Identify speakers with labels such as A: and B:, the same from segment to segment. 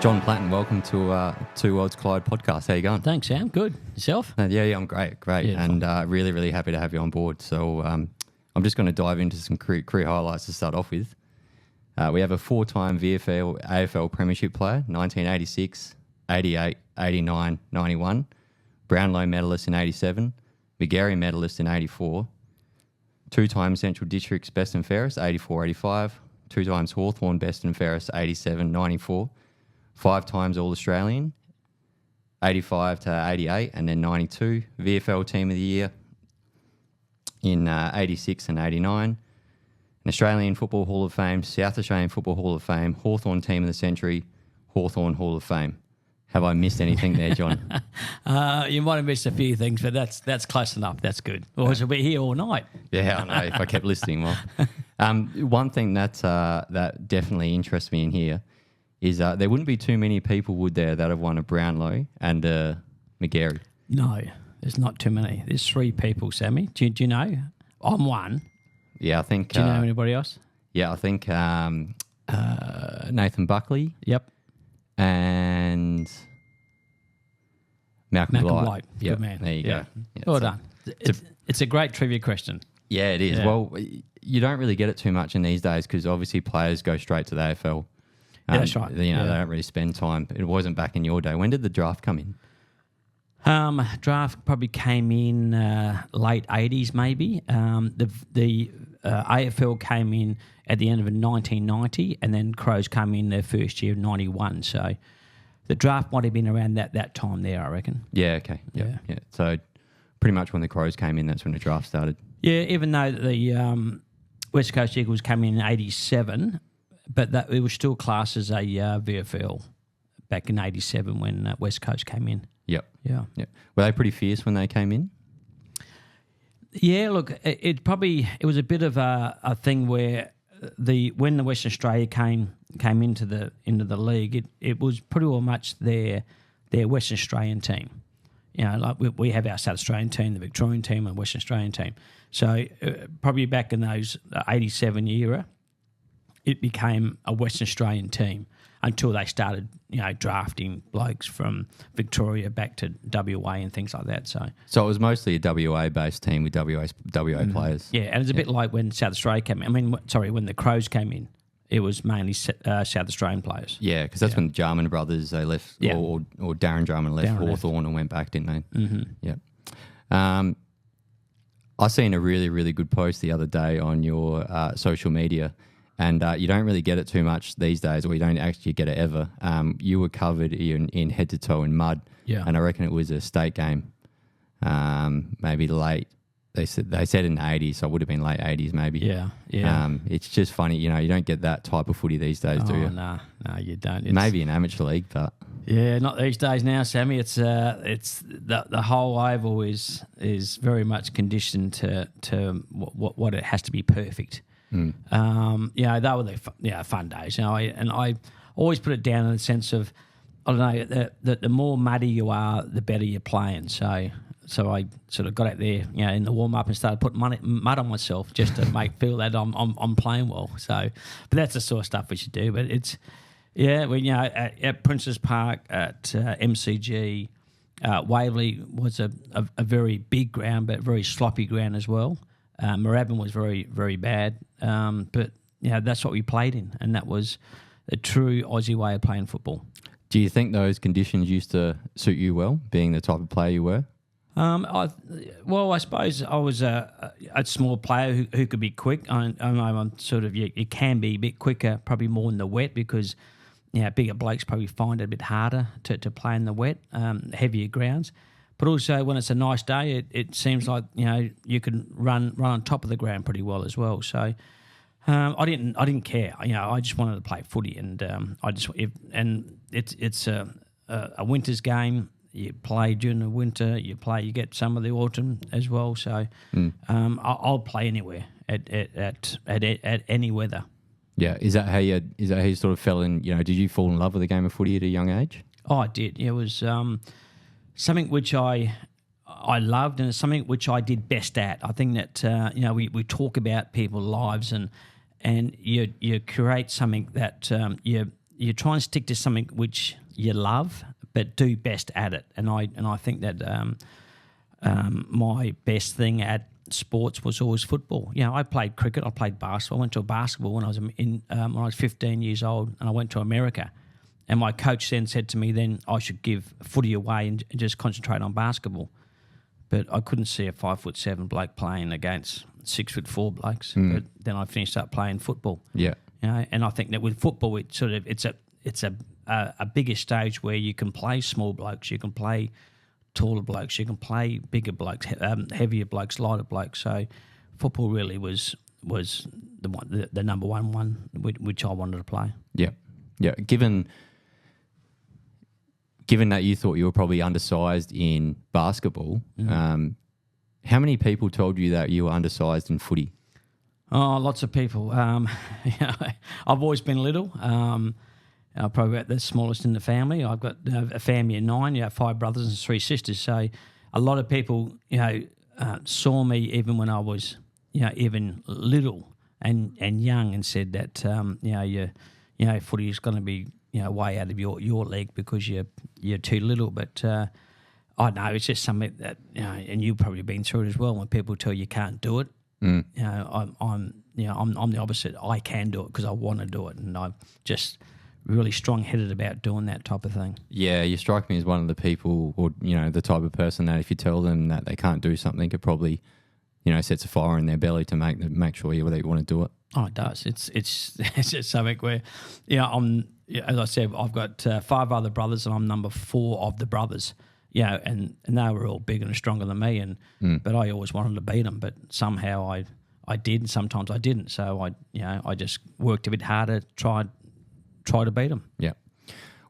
A: John Platten, welcome to Two Worlds Collide podcast. How you going?
B: Thanks, Sam. Good. Yourself?
A: Yeah, I'm great.
B: Yeah,
A: and really, really happy to have you on board. So I'm just going to dive into some career highlights to start off with. We have a four-time VFL, AFL Premiership player, 1986, 88, 89, 91, Brownlow Medalist in 87, Magarey Medalist in 84, two-time Central District's Best and Fairest, 84, 85, two times Hawthorn Best and Fairest, 87, 94, five times All-Australian, 85 to 88, and then 92, VFL Team of the Year in 86 and 89, an Australian Football Hall of Fame, South Australian Football Hall of Fame, Hawthorn Team of the Century, Hawthorn Hall of Fame. Have I missed anything there, John?
B: You might have missed a few things, but that's close enough. That's good. Or else we'll be here all night.
A: Yeah, I know, if I kept listening. Well, one thing that definitely interests me in here is there wouldn't be too many people, would there, that have won a Brownlow and a Magarey?
B: No, there's not too many. There's three people, Sammy. Do you know? I'm one.
A: Yeah, I think...
B: Do you know anybody else?
A: Yeah, I think Nathan Buckley.
B: Yep.
A: And Malcolm Blight.
B: Good man.
A: There you go. Yeah,
B: well done. It's a great trivia question.
A: Yeah, it is. Yeah. Well, you don't really get it too much in these days because obviously players go straight to the AFL.
B: Yeah, that's right.
A: They don't really spend time. It wasn't back in your day. When did the draft come in?
B: Draft probably came in late 80s maybe. The AFL came in at the end of 1990 and then Crows came in their first year, 91. So the draft might have been around that time there, I reckon.
A: Yeah, okay. Yeah. So pretty much when the Crows came in, that's when the draft started.
B: Yeah, even though the West Coast Eagles came in 87, but it was still classed as a VFL back in 87 when West Coast came in.
A: Yep.
B: Yeah.
A: Were they pretty fierce when they came in?
B: Yeah, look, it was a bit of a thing where when the Western Australia came into the league, it was pretty well much their Western Australian team. You know, like we have our South Australian team, the Victorian team, and Western Australian team. So probably back in those 87 era, it became a Western Australian team until they started, drafting blokes from Victoria back to WA and things like that. So
A: it was mostly a WA-based team with WA players.
B: Yeah, and it's a bit like when South Australia came in. When the Crows came in, it was mainly South Australian players.
A: Yeah, because that's when the Jarman brothers, they left, or Darren Jarman left Hawthorn and went back, didn't they?
B: Mm-hmm.
A: Yeah. I seen a really, really good post the other day on your social media. And you don't really get it too much these days, or you don't actually get it ever. You were covered in head to toe in mud, and I reckon it was a state game, maybe late. They said in the 80s, so it would have been late 80s maybe.
B: Yeah.
A: It's just funny, you don't get that type of footy these days, do you?
B: No, you don't.
A: Maybe an amateur league, but
B: yeah, not these days now, Sammy. It's the whole oval is very much conditioned to what it has to be perfect. They were the fun days, and I always put it down in the sense of, I don't know, that the more muddy you are, the better you're playing. So I sort of got out there, in the warm up and started putting mud on myself just to feel that I'm playing well. So, but that's the sort of stuff we should do. But it's at Princes Park, at MCG, Waverley was a very big ground, but very sloppy ground as well. Moorabbin was very, very bad, but that's what we played in, and that was a true Aussie way of playing football.
A: Do you think those conditions used to suit you well, being the type of player you were?
B: I suppose I was a small player who could be quick. I'm sort of, you can be a bit quicker, probably more in the wet because bigger blokes probably find it a bit harder to play in the wet, heavier grounds. But also when it's a nice day, it seems like you can run on top of the ground pretty well as well. So I didn't care. I just wanted to play footy, and it's a winter's game. You play during the winter. You get some of the autumn as well. So I'll play anywhere at any weather.
A: Yeah, is that how you sort of fell in? Did you fall in love with the game of footy at a young age?
B: Oh, I did. It was something which I loved, and it's something which I did best at. I think that we talk about people's lives, and you create something that you you try and stick to something which you love, but do best at it. And I think that my best thing at sports was always football. You know, I played cricket, I played basketball. I went to a basketball when I was 15 years old, and I went to America. And my coach then said to me, then I should give footy away and just concentrate on basketball. But I couldn't see a 5'7" bloke playing against 6'4" blokes. But then I finished up playing football.
A: Yeah.
B: You know, and I think that with football, it's a bigger stage where you can play small blokes, you can play taller blokes, you can play bigger blokes, heavier blokes, lighter blokes. So football really was the number one which I wanted to play.
A: Yeah, yeah. Given that you thought you were probably undersized in basketball, how many people told you that you were undersized in footy?
B: Oh, lots of people. I've always been little. I'm probably about the smallest in the family. I've got a family of 9, 5 brothers and 3 sisters. So a lot of people, saw me even when I was, even little and young, and said that, footy is going to be, way out of your league because you're too little. But I know it's just something that, and you've probably been through it as well. When people tell you can't do it, I'm the opposite. I can do it because I want to do it, and I'm just really strong-headed about doing that type of thing.
A: Yeah, you strike me as one of the people, or the type of person that if you tell them that they can't do something, it probably, sets a fire in their belly to make sure you want to do it.
B: Oh, it does. It's just something where, as I said, I've got 5 other brothers, and I'm number 4 of the brothers. And they were all bigger and stronger than me, but I always wanted to beat them. But somehow I did, and sometimes I didn't. So I just worked a bit harder, try to beat them.
A: Yeah.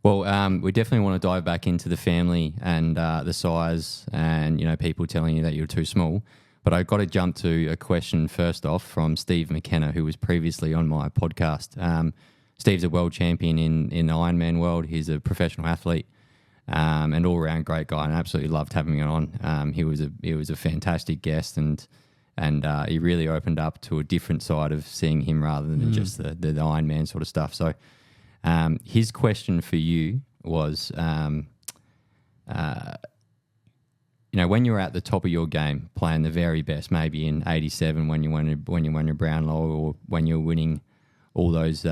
A: Well, we definitely want to dive back into the family and the size, and people telling you that you're too small. But I've got to jump to a question first off from Steve McKenna, who was previously on my podcast. Steve's a world champion in the Ironman world. He's a professional athlete. And all-around great guy, and I absolutely loved having him on. He was a fantastic guest, and he really opened up to a different side of seeing him rather than just the Ironman sort of stuff. So his question for you was, when you're at the top of your game, playing the very best, maybe in '87 when you won your Brownlow, or when you're winning all those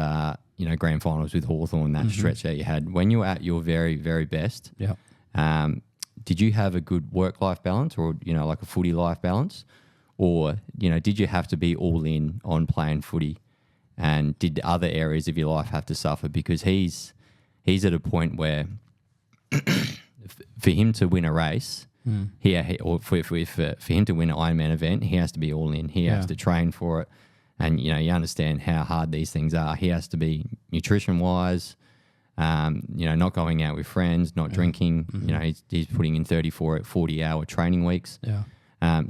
A: grand finals with Hawthorn, that stretch that you had, when you were at your very, very best, did you have a good work-life balance, or, like a footy life balance? Or, did you have to be all in on playing footy? And did other areas of your life have to suffer? Because he's at a point where for him to win a race, or for him to win an Ironman event, he has to be all in. He has to train for it. And, you understand how hard these things are. He has to be nutrition-wise, not going out with friends, not drinking. He's putting in 34, 40-hour training weeks. Yeah.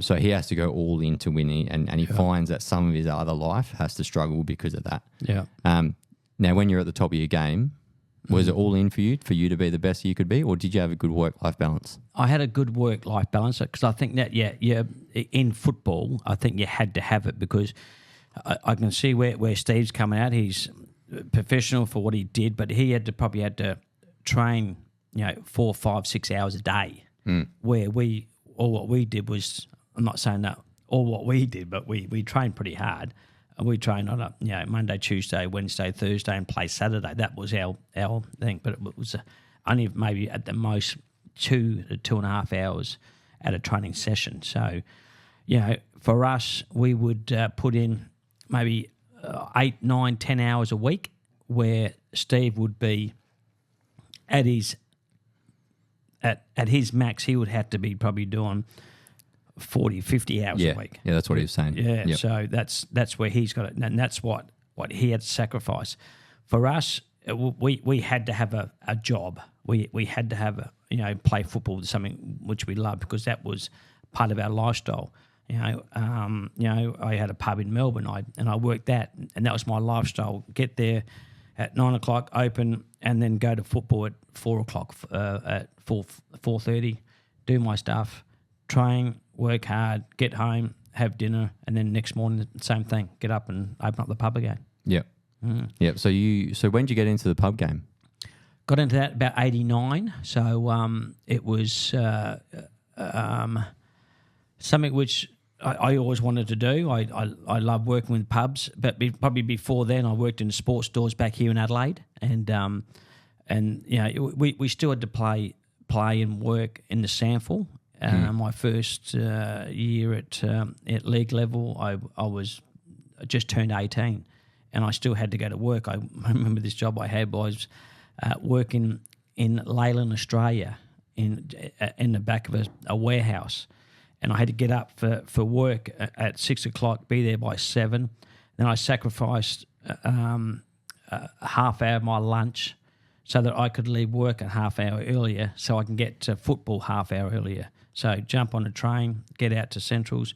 A: So he has to go all in to win, and he finds that some of his other life has to struggle because of that. Yeah. Now, when you're at the top of your game, was it all in for you to be the best you could be, or did you have a good work-life balance?
B: I had a good work-life balance, because I think that, in football, I think you had to have it, because I can see where Steve's coming out. He's professional for what he did, but he probably had to train, 4, 5, 6 hours a day. Where what we did was, I'm not saying that all what we did, but we trained pretty hard. We trained on Monday, Tuesday, Wednesday, Thursday, and play Saturday. That was our thing, but it was only maybe at the most 2 to 2.5 hours at a training session. So, for us, we would put in maybe 8, 9, 10 hours a week, where Steve would be at his max. He would have to be probably doing 40, 50 hours a week.
A: Yeah, that's what he was saying.
B: Yeah, yep. So that's where he's got it, and that's what he had to sacrifice. For us, we had to have a job. We had to have play football, something which we loved, because that was part of our lifestyle. I had a pub in Melbourne, and I worked that, and that was my lifestyle. Get there at 9 o'clock, open, and then go to football at 4 o'clock, at 4:30, do my stuff, train, work hard, get home, have dinner, and then next morning same thing. Get up and open up the pub again.
A: Yeah, yeah. So when did you get into the pub game?
B: got into that about 89. So it was something which I always wanted to do. I love working with pubs, but probably before then I worked in the sports stores back here in Adelaide, and we still had to play and work in the sample. My first year at league level, I just turned 18, and I still had to go to work. I remember this job I had was working in Leyland, Australia, in the back of a warehouse. And I had to get up for work at 6 o'clock, be there by 7. Then I sacrificed a half hour of my lunch so that I could leave work a half hour earlier so I can get to football half hour earlier. So jump on a train, get out to Centrals,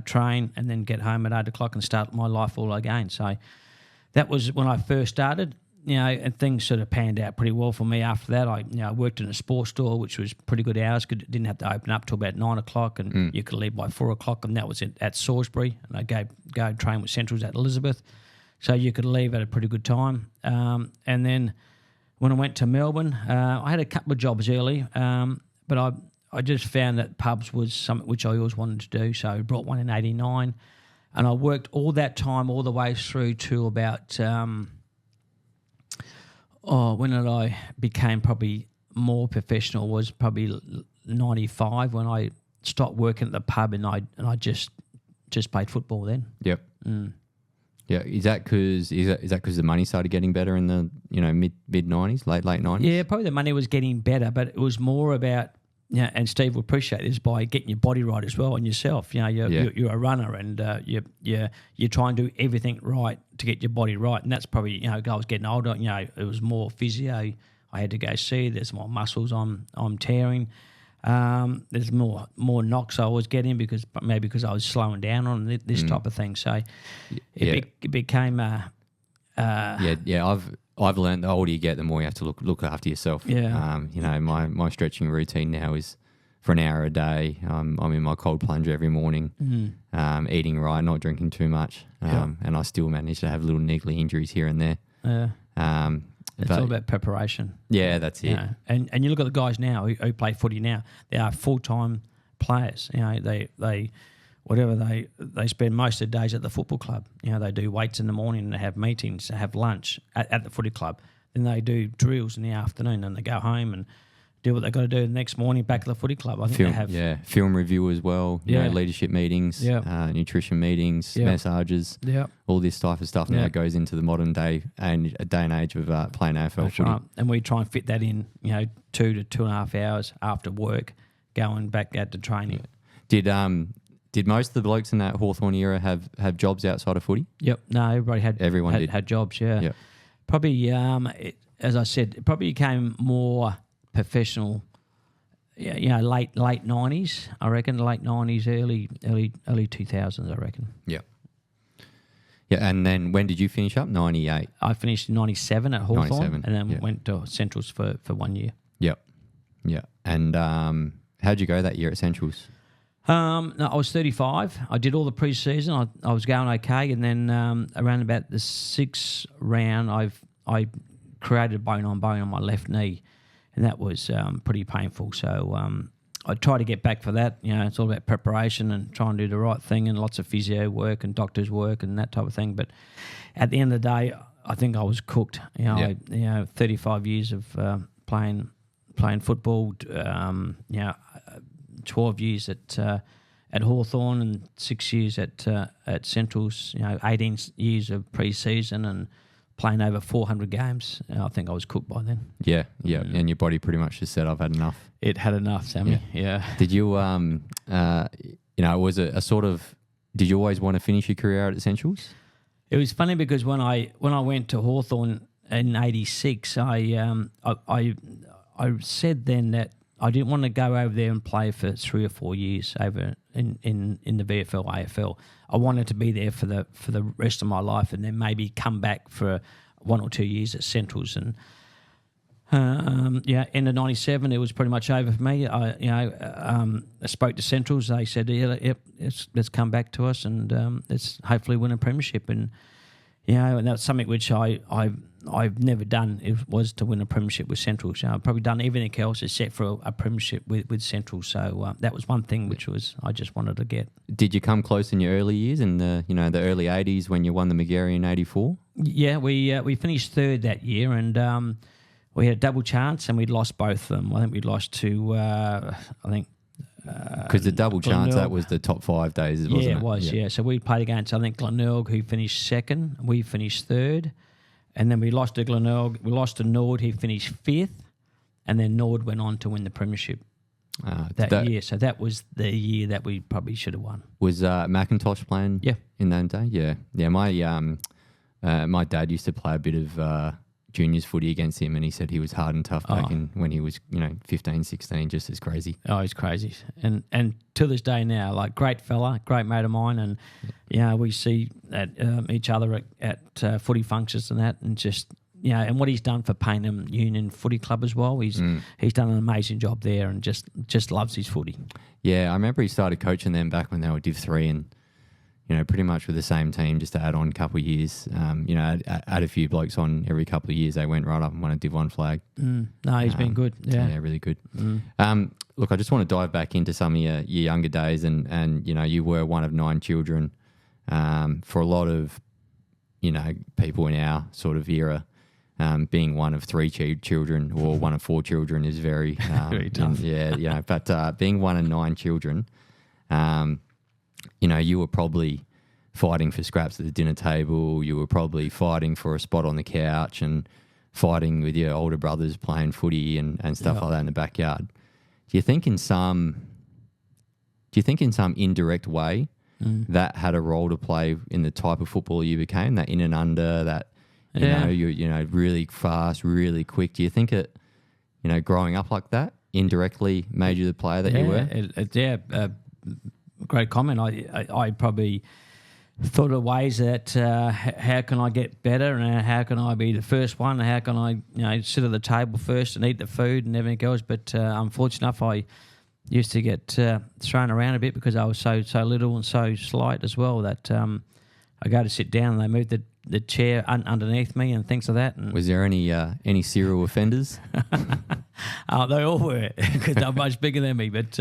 B: train, and then get home at 8 o'clock and start my life all again. So that was when I first started. And things sort of panned out pretty well for me after that. I worked in a sports store, which was pretty good hours. Didn't have to open up till about 9 o'clock, and you could leave by 4 o'clock, and that was at Salisbury. And I go train with Centrals at Elizabeth, so you could leave at a pretty good time. And then when I went to Melbourne, I had a couple of jobs early, but I just found that pubs was something which I always wanted to do. So I brought one in 89, and I worked all that time all the way through to about. When I became probably more professional was probably 95 when I stopped working at the pub and I just played football then.
A: Yep. Yeah. Is that because the money started getting better in the mid 90s, late 90s?
B: Yeah, probably the money was getting better, but it was more about and Steve will appreciate this by getting your body right as well and yourself. You're a runner and you try and do everything right to get your body right, and that's probably I was getting older. It was more physio. I had to go see. There's more muscles I'm tearing. There's more knocks I was getting because I was slowing down on this type of thing. So it became I've learned the older you get, the more you have to look after yourself. Yeah.
A: My stretching routine now is for an hour a day. I'm in my cold plunger every morning, eating right, not drinking too much, and I still manage to have little niggly injuries here and there.
B: Yeah. It's all about preparation.
A: Yeah, that's it.
B: And you look at the guys now who play footy now; they are full-time players. They spend most of the days at the football club. They do weights in the morning and they have meetings, they have lunch at the footy club. Then they do drills in the afternoon and they go home and do what they've got to do the next morning back at the footy club. I think they have
A: film review as well. Leadership meetings, nutrition meetings, massages, all this type of stuff now goes into the modern day and a day and age of playing AFL footy.
B: Right. And we try and fit that in, 2 to 2.5 hours after work, going back out to training.
A: Did most of the blokes in that Hawthorn era have jobs outside of footy?
B: Yep. No, everybody had jobs, yeah. Yep. Probably, as I said, it probably became more professional, late 90s, I reckon, late 90s, early 2000s, I reckon.
A: Yeah. Yeah, and then when did you finish up? 98?
B: I finished in 97 at Hawthorn and then went to Centrals for 1 year.
A: Yep. Yeah. And how'd you go that year at Centrals?
B: No, I was 35. I did all the pre-season. I was going okay, and then around about the 6th round, I created bone on my left knee, and that was pretty painful. So I tried to get back for that. It's all about preparation and trying to do the right thing, and lots of physio work and doctors work and that type of thing. But at the end of the day, I think I was cooked. 35 years of playing football. 12 years at Hawthorn and 6 years at Centrals. 18 years of pre-season and playing over 400 games. I think I was cooked by then.
A: Yeah. And your body pretty much just said, "I've had enough."
B: It had enough, Sammy. Yeah.
A: Did you was it a sort of? Did you always want to finish your career out at Centrals?
B: It was funny because when I went to Hawthorn in '86, I said then that I didn't want to go over there and play for 3 or 4 years over in the VFL, AFL. I wanted to be there for the rest of my life and then maybe come back for 1 or 2 years at Centrals. And end of '97, it was pretty much over for me. I spoke to Centrals. They said, let's come back to us and let's hopefully win a premiership. And and that's something which I've never done. It was to win a premiership with Central. So I've probably done everything else except for a premiership with Central. So that was one thing which was I just wanted to get.
A: Did you come close in your early years in the early 80s when you won the Magarey in 84?
B: Yeah, we finished third that year, and we had a double chance, and we'd lost both of them. I think we'd lost to
A: because the double chance, that was the top 5 days, wasn't it?
B: Yeah, it was. Yeah. So we played against, I think, Glenelg, who finished second. We finished third. And then we lost to Glenelg. We lost to Nord, who finished fifth. And then Nord went on to win the premiership that year. So that was the year that we probably should have won.
A: Was McIntosh playing in that day? Yeah. Yeah, my dad used to play a bit of juniors footy against him, and he said he was hard and tough back when he was 15, 16, just as crazy.
B: Oh, he's crazy. And to this day now, like, great fella, great mate of mine, and we see at each other at footy functions and that, and just and what he's done for Payneham Union Footy Club as well. He's done an amazing job there, and just loves his footy. Yeah,
A: I remember he started coaching them back when they were Div 3, and pretty much with the same team, just to add on a couple of years. Add a few blokes on every couple of years. They went right up and won a Div 1 flag.
B: No, he's been good. Yeah,
A: really good. Look, I just want to dive back into some of your younger days, and you were one of 9 children. For a lot of people in our sort of era, being one of 3 children or one of 4 children is very
B: very tough.
A: But being one of 9 children. You were probably fighting for scraps at the dinner table. You were probably fighting for a spot on the couch and fighting with your older brothers playing footy and stuff like that in the backyard. Do you think in some indirect way that had a role to play in the type of footballer you became, that in and under, that you're really fast, really quick? Do you think it, growing up like that indirectly made you the player that you were?
B: Great comment. I probably thought of ways that how can I get better, and how can I be the first one, and how can I sit at the table first and eat the food and everything else. But unfortunately enough, I used to get thrown around a bit because I was so little and so slight as well that I go to sit down and they moved the chair underneath me and things like that. And
A: was there any serial offenders?
B: They all were because they're much bigger than me. But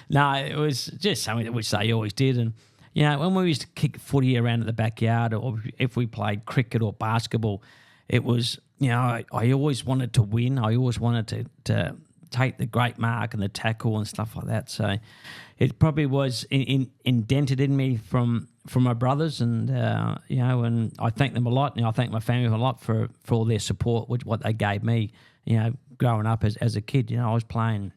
B: no, it was just something which they always did. And when we used to kick footy around at the backyard, or if we played cricket or basketball, it was I always wanted to win. I always wanted to take the great mark and the tackle and stuff like that. So it probably was indented in me from my brothers, and and I thank them a lot, and I thank my family a lot for all their support, what they gave me, growing up as a kid. I was playing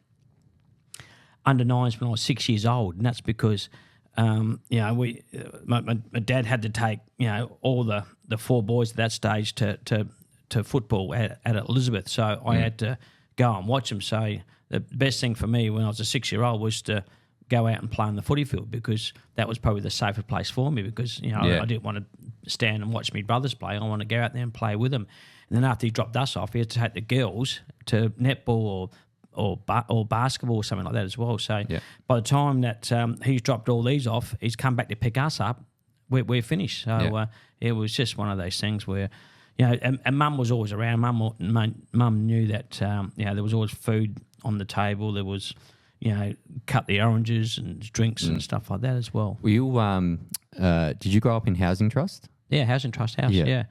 B: under 9s when I was 6 years old, and that's because my dad had to take all the 4 boys at that stage to football at Elizabeth, so I had to go and watch them. So the best thing for me when I was a 6-year-old was to go out and play on the footy field, because that was probably the safer place for me, because I didn't want to stand and watch my brothers play. I wanted to go out there and play with them. And then after he dropped us off, he had to take the girls to netball or basketball or something like that as well. So by the time that he's dropped all these off, he's come back to pick us up, we're finished. So it was just one of those things where and Mum was always around. Mum knew that there was always food on the table. There was cut the oranges and drinks and stuff like that as well.
A: Were you did you grow up in Housing Trust?
B: Yeah, Housing Trust house. Yeah.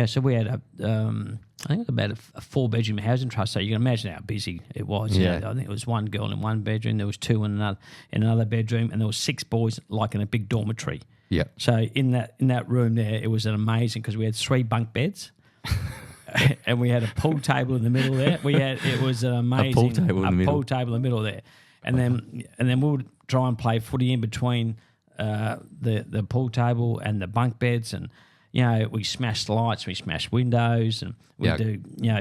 B: So we had I think it was about a 4-bedroom housing trust. So you can imagine how busy it was. I think it was 1 girl in 1 bedroom. There was 2 in another bedroom, and there was 6 boys like in a big dormitory.
A: Yeah.
B: So in that room there, it was an amazing, because we had 3 bunk beds, and we had a pool table in the middle there. It was an amazing
A: pool table in
B: the middle there, and then we would try and play footy in between the pool table and the bunk beds, and we smashed lights, we smashed windows, and we do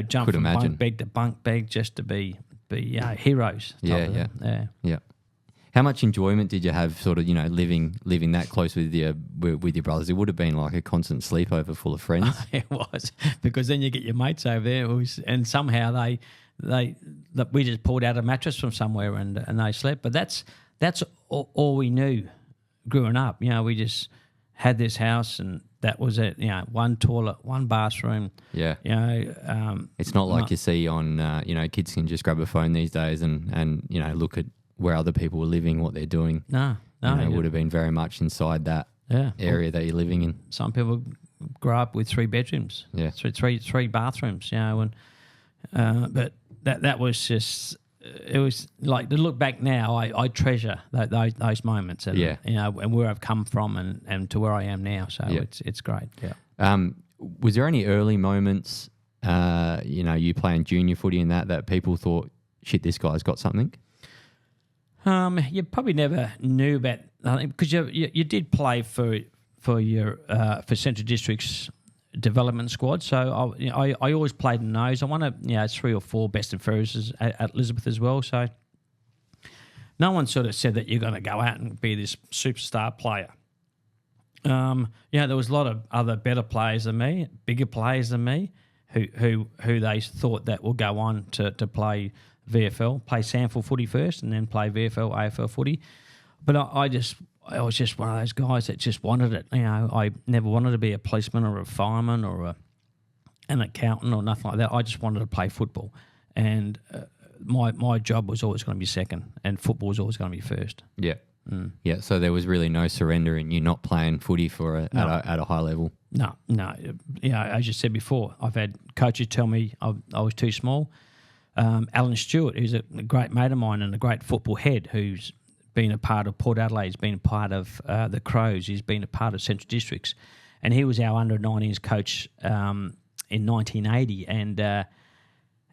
B: jump from bunk bed to bunk bed just to be heroes.
A: Yeah. How much enjoyment did you have, sort of, living that close with your brothers? It would have been like a constant sleepover full of friends.
B: It was, because then you get your mates over there, and somehow we just pulled out a mattress from somewhere and they slept. But that's all we knew growing up. We just had this house, and that was it. You know, one toilet, one bathroom.
A: Yeah.
B: You know,
A: it's not like you see on, kids can just grab a phone these days and look at where other people are living, what they're doing.
B: No.
A: It would have been very much inside that area that you're living in.
B: Some people grow up with 3 bedrooms.
A: Yeah.
B: Three bathrooms, you know, and but that was just. It was like, to look back now, I treasure those moments, and and where I've come from and to where I am now. So it's great. Yeah.
A: Was there any early moments, you playing junior footy and that people thought, shit, this guy's got something?
B: You probably never knew about, because you did play for your for Central District's development squad, so I always played in those. I won 3 or 4 best and fairest at Elizabeth as well. So no one sort of said that you're going to go out and be this superstar player. There was a lot of other better players than me, bigger players than me, who they thought that will go on to play VFL, play Sandford footy first, and then play VFL, AFL footy. But I was just one of those guys that just wanted it. I never wanted to be a policeman or a fireman or an accountant or nothing like that. I just wanted to play football, and my job was always going to be second, and football was always going to be first.
A: Yeah, yeah. So there was really no surrender in you not playing footy at a high level.
B: No. As you said before, I've had coaches tell me I was too small. Alan Stewart, who's a great mate of mine and a great football head, who's been a part of Port Adelaide, he's been a part of the Crows, he's been a part of Central Districts, and he was our under-19s coach in 1980, and I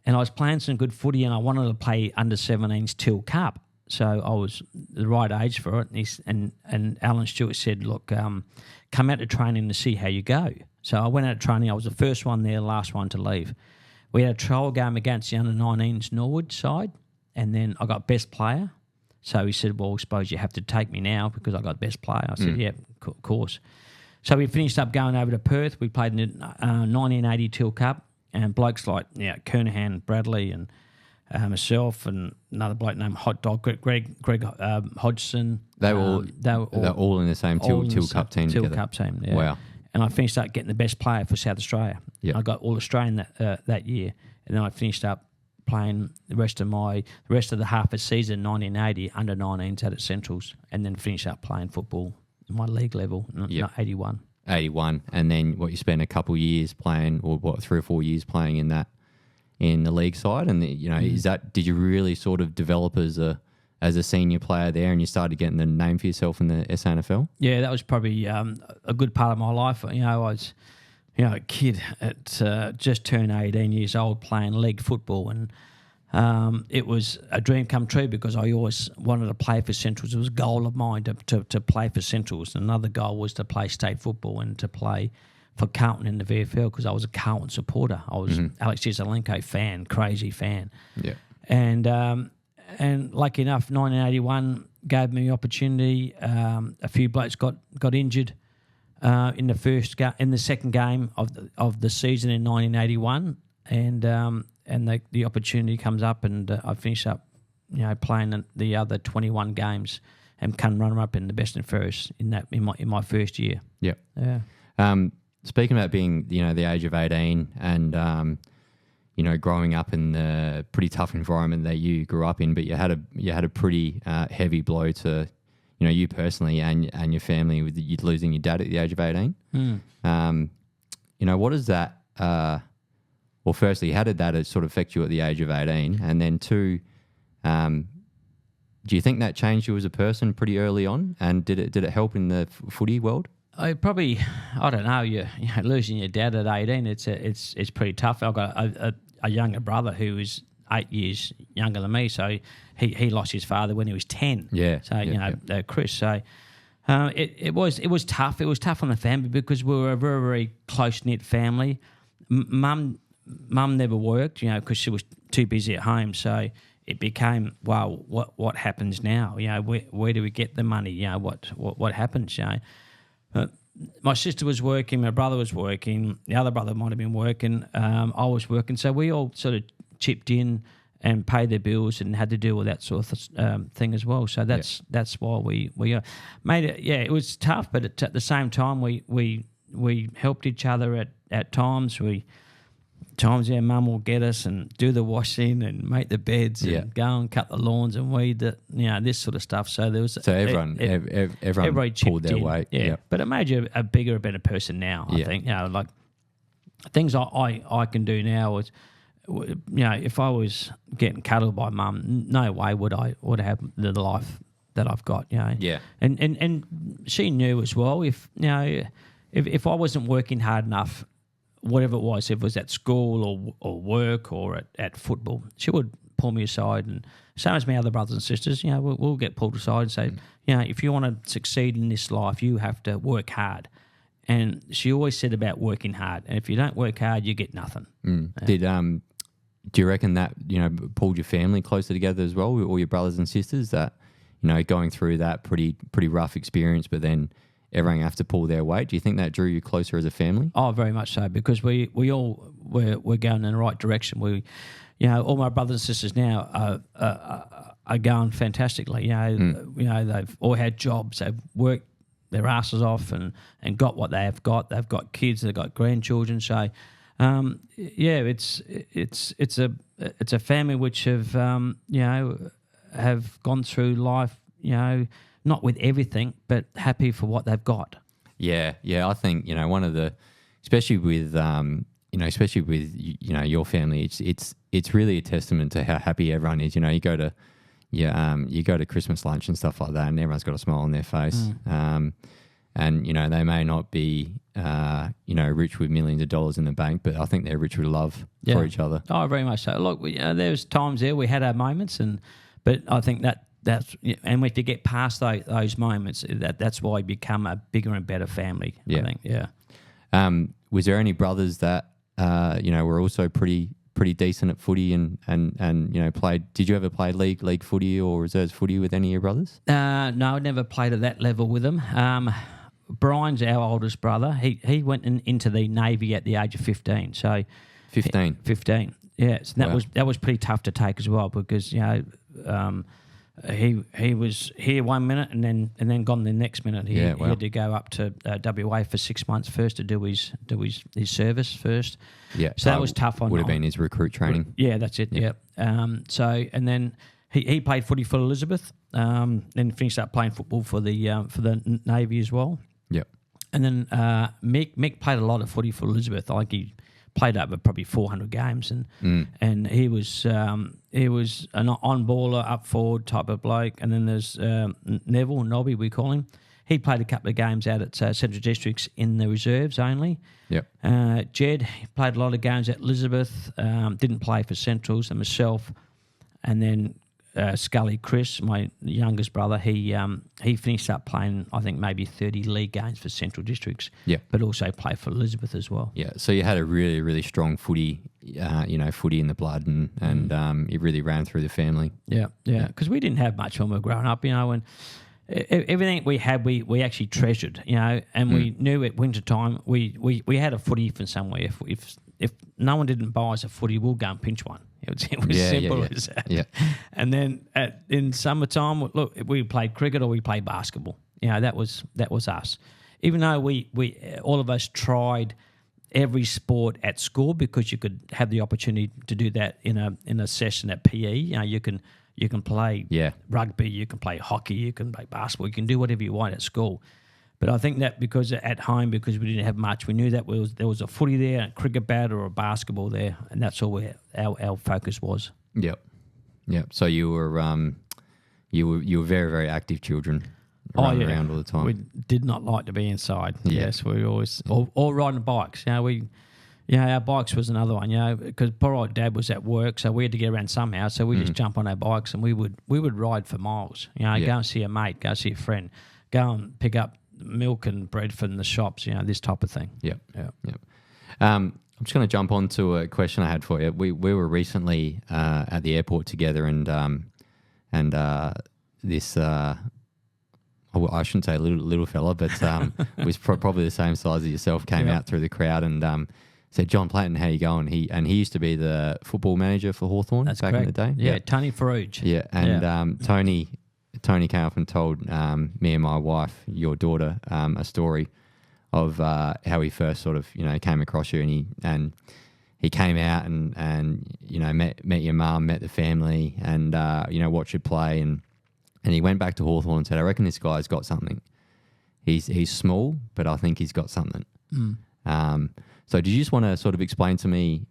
B: was playing some good footy, and I wanted to play under-17s Teal Cup, so I was the right age for it, and Alan Stewart said, look, come out to training to see how you go. So I went out to training, I was the first one there, last one to leave. We had a trial game against the under-19s Norwood side, and then I got best player. So he said, well, I suppose you have to take me now because I got best player. I said, yeah, of course. So we finished up going over to Perth. We played in the 1980 Teal Cup, and blokes like Kernahan, Bradley, and myself, and another bloke named Hot Dog, Greg Hodgson.
A: They were all in the same Teal Cup team together.
B: Teal Cup team, yeah.
A: Wow.
B: And I finished up getting the best player for South Australia.
A: Yep.
B: I got All-Australian that year, and then I finished up playing the rest of the half a season, 1980, under-19s out at Centrals, and then finish up playing football at my league level, 81.
A: 81, and then you spent a couple of years playing, or 3 or 4 years playing in the league side, and did you really sort of develop as a senior player there, and you started getting the name for yourself in the SANFL? Yeah,
B: that was probably a good part of my life. I was a kid at just turned 18 years old playing league football, and it was a dream come true because I always wanted to play for Centrals. It was a goal of mine to play for Centrals. Another goal was to play state football and to play for Carlton in the VFL because I was a Carlton supporter. I was Alex Jesselenko fan, crazy fan.
A: Yeah.
B: And lucky enough, 1981 gave me the opportunity. A few blokes got injured in the second game of the season in 1981, and the opportunity comes up, and I finish up, playing the other 21 games and come runner-up in the best and fairest in my first year.
A: Yep.
B: Yeah.
A: Speaking about being the age of 18 and growing up in the pretty tough environment that you grew up in, but you had a pretty heavy blow to you personally and your family with you losing your dad at the age of 18. What does that? Well, firstly, how did that sort of affect you at the age of 18? And then 2, do you think that changed you as a person pretty early on? And did it help in the footy world?
B: I don't know. You losing your dad at 18, it's pretty tough. I've got a younger brother who is 8 years younger than me, so he lost his father when he was 10.
A: Yeah.
B: So Chris. So it was tough. It was tough on the family because we were a very, very close knit family. Mum never worked, because she was too busy at home. So it became, well, what happens now? Where do we get the money? What happens? My sister was working, my brother was working, the other brother might have been working, I was working. So we all sort of chipped in and pay their bills and had to deal with that sort of thing as well. So that's why we made it. Yeah, it was tough, but at the same time we helped each other at times. Our mum will get us and do the washing and make the beds and go and cut the lawns and weed this sort of stuff. So there was
A: everyone pulled their weight.
B: Yeah, but it made you a bigger, better person now. I think like things I can do now is, if I was getting cuddled by mum, no way would I have the life that I've got.
A: Yeah,
B: and she knew as well. If I wasn't working hard enough, whatever it was, if it was at school or work or at football, she would pull me aside, and same as my other brothers and sisters, we'll get pulled aside and say, if you want to succeed in this life, you have to work hard. And she always said about working hard, and if you don't work hard, you get nothing.
A: Do you reckon that pulled your family closer together as well, all your brothers and sisters? That going through that pretty rough experience, but then everyone have to pull their weight. Do you think that drew you closer as a family?
B: Oh, very much so, because we all we're going in the right direction. All my brothers and sisters now are going fantastically. They've all had jobs. They've worked their asses off and got what they have got. They've got kids. They've got grandchildren. So, it's a family which have have gone through life. Not with everything, but happy for what they've got.
A: Yeah. I think one of the, especially with your family, it's really a testament to how happy everyone is. You go to Christmas lunch and stuff like that, and everyone's got a smile on their face. And they may not be rich with millions of dollars in the bank, but I think they're rich with love for each other.
B: Oh, very much so. Look, there's times there we had our moments, but I think and we have to get past those moments. That's why we become a bigger and better family. I think. Yeah.
A: Was there any brothers that were also pretty decent at footy and played? Did you ever play league footy or reserves footy with any of your brothers?
B: No, I never played at that level with them. Brian's our oldest brother. He went into the Navy at the age of 15. So
A: 15.
B: 15. Yeah. So that was pretty tough to take as well, because he was here 1 minute and then gone the next minute. He had to go up to WA for 6 months first to do his service first.
A: Yeah,
B: so that was tough.
A: Would have been his recruit training.
B: Yeah, that's it. Yeah. So and then he played footy for Elizabeth. Then finished up playing football for the Navy as well.
A: Yeah. And
B: then Mick played a lot of footy for Elizabeth. I think he played over probably 400 games, and he was an on-baller, up forward type of bloke. And then there's Neville, Nobby we call him. He played a couple of games out at Central Districts in the reserves only.
A: Yep.
B: Jed played a lot of games at Elizabeth, didn't play for Centrals, and myself. And then Scully Chris, my youngest brother, he finished up playing, I think, maybe 30 league games for Central Districts.
A: Yeah.
B: But also played for Elizabeth as well.
A: Yeah. So you had a really, really strong footy, footy in the blood, and it really ran through the family.
B: Yeah. Because we didn't have much when we were growing up, and everything we had, we actually treasured, and we knew at winter time we had a footy from somewhere. If no one didn't buy us a footy, we'll go and pinch one. It was simple as that.
A: Yeah.
B: And then in summertime, look, we played cricket or we played basketball. That was us. Even though we all of us tried every sport at school, because you could have the opportunity to do that in a session at PE. You can play rugby, you can play hockey, you can play basketball, you can do whatever you want at school. But I think that because at home, because we didn't have much, we knew that there was a footy there, a cricket bat or a basketball there, and that's all our focus was.
A: Yep. So you were very, very active children, running around all the time.
B: We did not like to be inside.
A: Yeah.
B: Yes, we always all riding bikes. Our bikes was another one. Because poor old Dad was at work, so we had to get around somehow. So we just jump on our bikes and we would ride for miles. Go and see a mate, go see a friend, go and pick up milk and bread from the shops, this type of thing.
A: Yeah. I'm just going to jump on to a question I had for you. We were recently at the airport together, and this I shouldn't say little fella, but was probably the same size as yourself, came out through the crowd and said, John Platten, how you going? He used to be the football manager for Hawthorn back
B: correct.
A: in the day.
B: Yeah, Tony Farouj.
A: Yeah, and Tony came up and told me and my wife, your daughter, a story of how he first sort of came across you, and he came out and met your mum, met the family, and watched you play, and he went back to Hawthorn and said, I reckon this guy's got something. He's small, but I think he's got something. So do you just want to sort of explain to me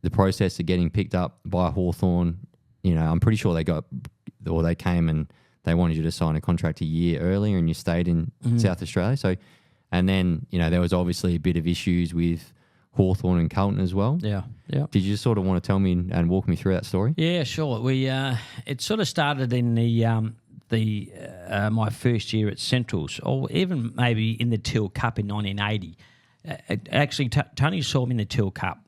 A: the process of getting picked up by Hawthorn? I'm pretty sure they came and they wanted you to sign a contract a year earlier, and you stayed in South Australia. So, and then, there was obviously a bit of issues with Hawthorn and Carlton as well.
B: Yeah.
A: Did you just sort of want to tell me and walk me through that story?
B: Yeah, sure. We it sort of started in the my first year at Centrals, or even maybe in the Till Cup in 1980. Actually, Tony saw me in the Till Cup,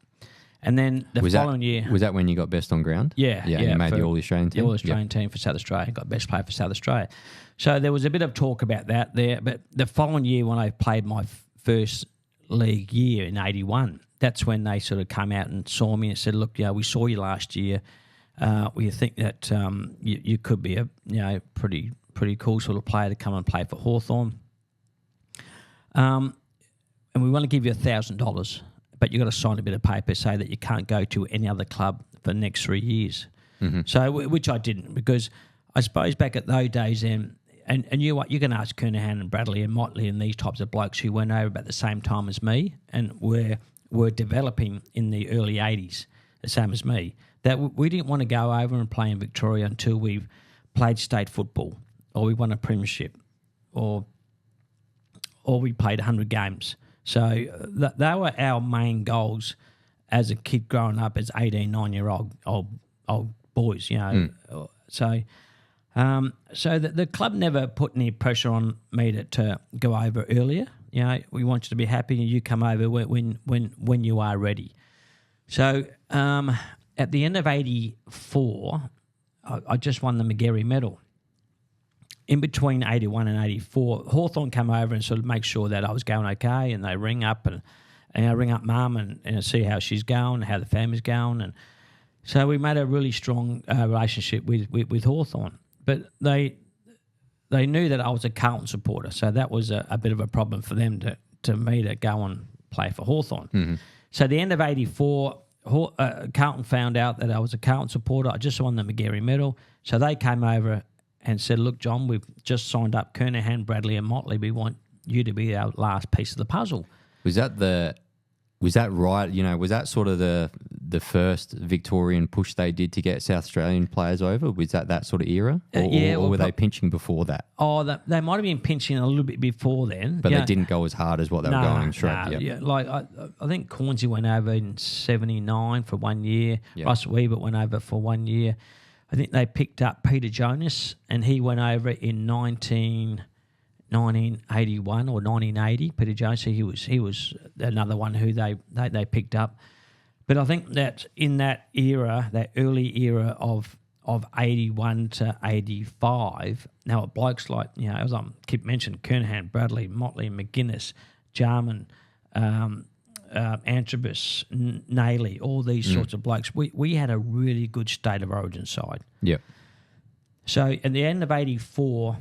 B: and then the following year
A: was that when you got best on ground?
B: Yeah.
A: You made the All Australian team.
B: The All Australian team for South Australia, got best player for South Australia. So there was a bit of talk about that there, but the following year when I played my first league year in 81, that's when they sort of come out and saw me and said, look, we saw you last year. We think that you could be a pretty cool sort of player to come and play for Hawthorn. And we want to give you $1,000, but you've got to sign a bit of paper say that you can't go to any other club for the next 3 years. So, which I didn't, because I suppose back at those days then, and you know what, you can ask Kernahan and Bradley and Motley and these types of blokes who went over about the same time as me and were developing in the early 80s, the same as me, that we didn't want to go over and play in Victoria until we played state football, or we won a premiership, or we played 100 games. So they were our main goals as a kid growing up as 18, 9-year-old old boys, So the club never put any pressure on me to go over earlier. We want you to be happy and you come over when you are ready. So at the end of 84, I just won the McGarry Medal. In between 81 and 84, Hawthorn come over and sort of make sure that I was going okay, and they ring up and I ring up Mum and see how she's going, how the family's going, and so we made a really strong relationship with Hawthorn. But they knew that I was a Carlton supporter, so that was a bit of a problem for them to me to go and play for Hawthorn. So at the end of 84, Carlton found out that I was a Carlton supporter. I just won the McGarry Medal, so they came over and said, look, John, we've just signed up Kernahan, Bradley and Motley. We want you to be our last piece of the puzzle.
A: Was that right? Was that sort of the first Victorian push they did to get South Australian players over? Was that sort of era? Or were they pinching before that?
B: Oh, they might have been pinching a little bit before then.
A: But they didn't go as hard as what they were going straight.
B: Yeah, like I think Cornsey went over in 79 for 1 year. Yep. Russ Weaver went over for 1 year. I think they picked up Peter Jonas, and he went over in 1981 or 1980. Peter Jonas, he was another one who they picked up. But I think that in that era, that early era of 81 to 85, now blokes like, as I keep mentioning, Kernahan, Bradley, Motley, McGuinness, Jarman, Antrobus, Nayley, all these sorts of blokes. We had a really good state of origin side.
A: Yeah.
B: So at the end of 84...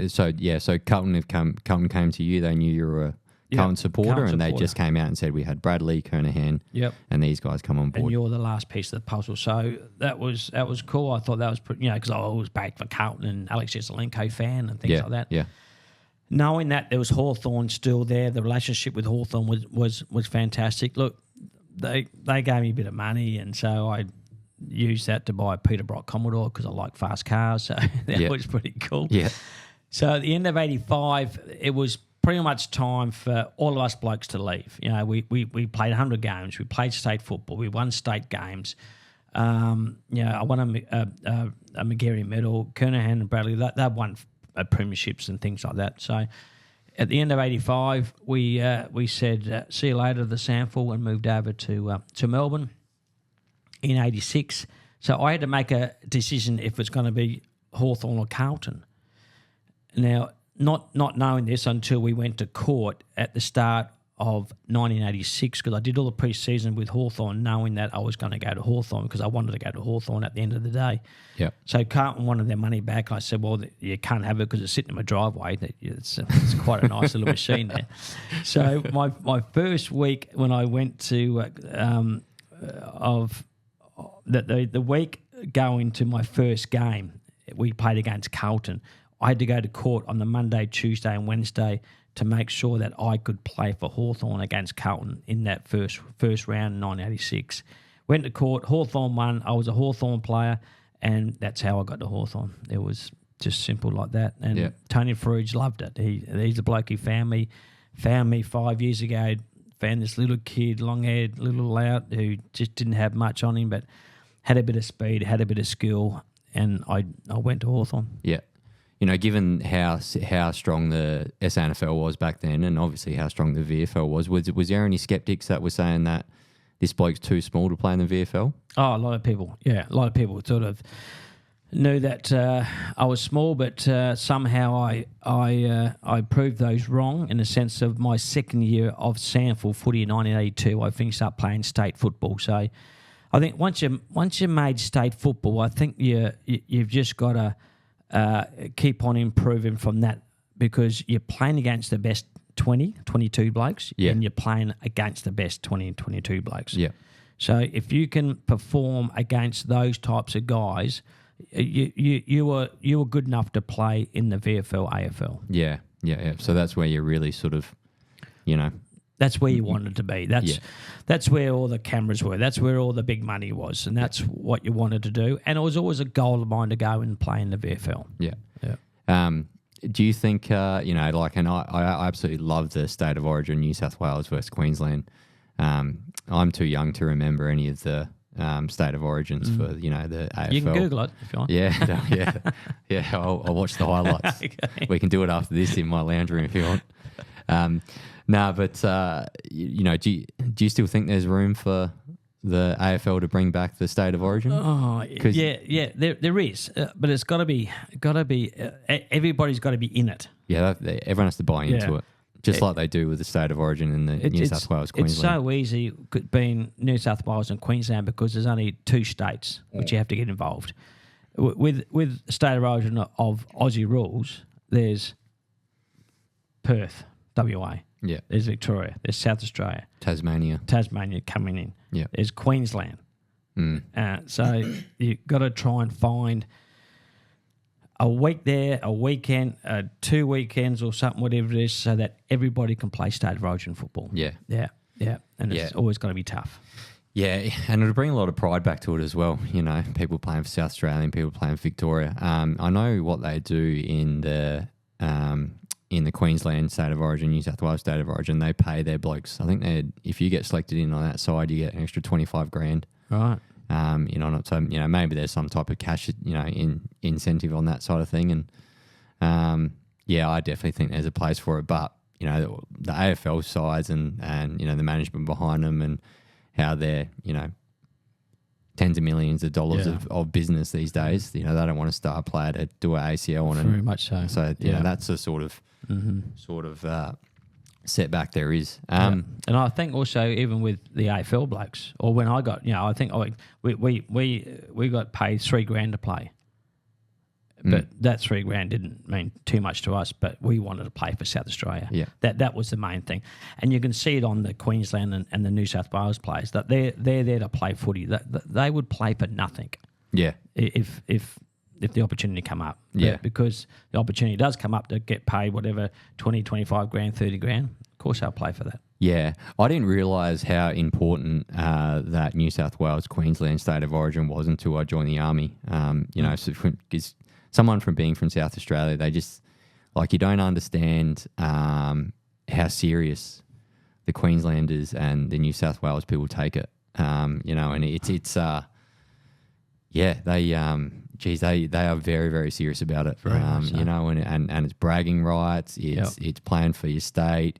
A: So Carlton came to you. They knew you were a Carlton supporter, and they just came out and said we had Bradley, Kernahan, and these guys come on board.
B: And you're the last piece of the puzzle. So that was cool. I thought that was pretty, because I always backed for Carlton and Alex Jesselenko fan and things like that.
A: Yeah.
B: Knowing that there was Hawthorn still there, the relationship with Hawthorn was fantastic. Look, they gave me a bit of money, and so I used that to buy a Peterborough Commodore because I like fast cars, so that was pretty cool.
A: Yeah.
B: So at the end of 85, it was pretty much time for all of us blokes to leave. We played 100 games. We played state football. We won state games. I won a McGarry Medal. Kernahan and Bradley, they won premierships and things like that. So at the end of 85, we said, see you later to the SANFL, and moved over to Melbourne in 86. So I had to make a decision if it's going to be Hawthorn or Carlton. Now, not knowing this until we went to court at the start of 1986 because I did all the pre-season with Hawthorn knowing that I was going to go to Hawthorn because I wanted to go to Hawthorn at the end of the day.
A: Yeah.
B: So Carlton wanted their money back. I said, well, you can't have it because it's sitting in my driveway. It's quite a nice little machine there. So my first week when I went to the week going to my first game, we played against Carlton. I had to go to court on the Monday, Tuesday and Wednesday to make sure that I could play for Hawthorn against Carlton in that first round in 1986. Went to court, Hawthorn won. I was a Hawthorn player, and that's how I got to Hawthorn. It was just simple like that. And Tony Farage loved it. He's a bloke who found me 5 years ago, found this little kid, long-haired, little lout, who just didn't have much on him, but had a bit of speed, had a bit of skill, and I went to Hawthorn.
A: Yeah. You know, given how strong the SANFL was back then, and obviously how strong the VFL was there any skeptics that were saying that this bloke's too small to play in the VFL?
B: Oh, a lot of people. Yeah, a lot of people sort of knew that I was small, but somehow I proved those wrong in the sense of my second year of SANFL footy in 1982. I finished up playing state football. So I think once you made state football, I think you've just got to keep on improving from that because you're playing against the best 22 blokes and you're playing against the best 22 blokes.
A: Yeah.
B: So if you can perform against those types of guys, you were good enough to play in the VFL, AFL.
A: Yeah. So that's where you really sort of, you know.
B: That's where you wanted to be. That's where all the cameras were. That's where all the big money was, and that's what you wanted to do. And it was always a goal of mine to go and play in the VFL.
A: Yeah.
B: Yeah.
A: Do you think, and I absolutely love the State of Origin, New South Wales versus Queensland. I'm too young to remember any of the State of Origins for, the AFL.
B: You can Google it if you want.
A: Yeah. I'll watch the highlights.
B: Okay.
A: We can do it after this in my lounge room if you want. No, but do you still think there's room for the AFL to bring back the State of Origin?
B: Oh, yeah, there is, but it's got to be. Everybody's got to be in it.
A: Yeah, everyone has to buy into it, just like they do with the State of Origin in the New South Wales, Queensland.
B: It's so easy being New South Wales and Queensland because there's only two states which you have to get involved. With State of Origin of Aussie rules, there's Perth, WA.
A: Yeah.
B: There's Victoria. There's South Australia.
A: Tasmania
B: coming in.
A: Yeah.
B: There's Queensland. So you've got to try and find a week there, a weekend, 2 weekends or something, whatever it is, so that everybody can play State of Origin football.
A: Yeah.
B: And it's always going to be tough.
A: Yeah, and it'll bring a lot of pride back to it as well. You know, people playing for South Australia and people playing for Victoria. I know what they do in the Queensland State of Origin, New South Wales State of Origin, they pay their blokes. I think if you get selected in on that side, you get an extra $25,000.
B: Right.
A: So maybe there's some type of cash, incentive on that side of thing. And I definitely think there's a place for it. But the AFL sides and the management behind them and how they're tens of millions of dollars of business these days. They don't want to start a player to do an ACL on it.
B: Very much so.
A: So that's the sort of setback there is.
B: And I think also even with the AFL blokes, or when I got, I think we got paid $3,000 to play. But that $3,000 didn't mean too much to us, but we wanted to play for South Australia.
A: Yeah.
B: That was the main thing. And you can see it on the Queensland and the New South Wales players, that they're there to play footy. They would play for nothing.
A: Yeah.
B: If the opportunity come up.
A: Yeah.
B: Because the opportunity does come up to get paid whatever, 20, 25 grand, 30 grand. Of course I'll play for that.
A: Yeah. I didn't realise how important that New South Wales, Queensland State of Origin was until I joined the Army. Because someone from being from South Australia, they just, you don't understand how serious the Queenslanders and the New South Wales people take it. And they are very, very serious about it.
B: Very much so.
A: And it's bragging rights. It's playing for your state.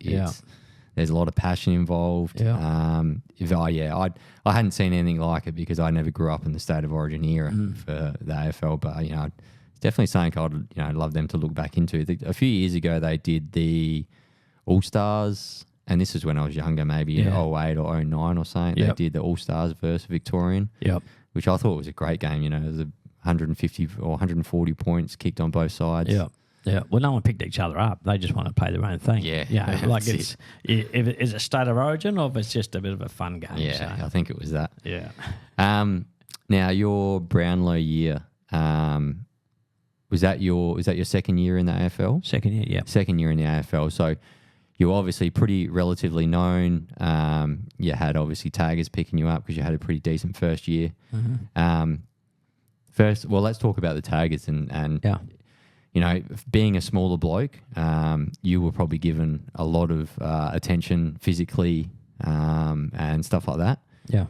A: There's a lot of passion involved.
B: Yeah.
A: I hadn't seen anything like it because I never grew up in the State of Origin era for the AFL. But it's definitely something I'd love them to look back into. A few years ago, they did the All Stars and this is when I was younger, maybe in 08 or 09 or something. They did the All-Stars versus Victorian, which I thought was a great game. You know, it was 150 or 140 points kicked on both sides.
B: Yeah, well, no one picked each other up. They just want to play their own thing.
A: Yeah,
B: like it's if it is a state of origin or if it's just a bit of a fun game.
A: Yeah, so. I think it was that.
B: Yeah.
A: Now your Brownlow year, was that your second year in the AFL?
B: Second year, yeah.
A: Second year in the AFL. So you're obviously pretty relatively known. You had obviously taggers picking you up because you had a pretty decent first year.
B: Mm-hmm.
A: First, well, let's talk about the taggers and you know, being a smaller bloke, you were probably given a lot of attention physically and stuff like that.
B: Yeah.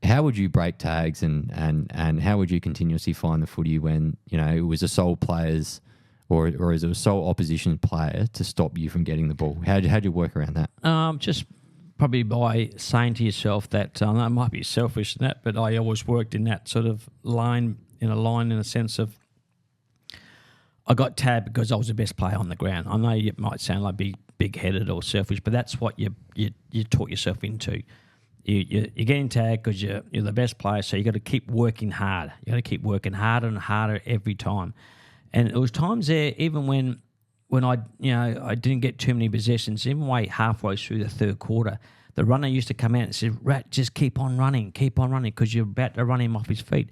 A: How would you break tags and how would you continuously find the footy when, you know, it was a sole players or is it a sole opposition player to stop you from getting the ball? How'd you work around that?
B: Just probably by saying to yourself that, I might be selfish in that, but I always worked in that sort of line in a sense of I got tagged because I was the best player on the ground. I know it might sound like big-headed or selfish, but that's what you taught yourself into. You're getting tagged because you're the best player, so you got to keep working hard. You got to keep working harder and harder every time. And there was times there, even when I didn't get too many possessions, even halfway through the third quarter, the runner used to come out and say, "Rat, just keep on running, because you're about to run him off his feet."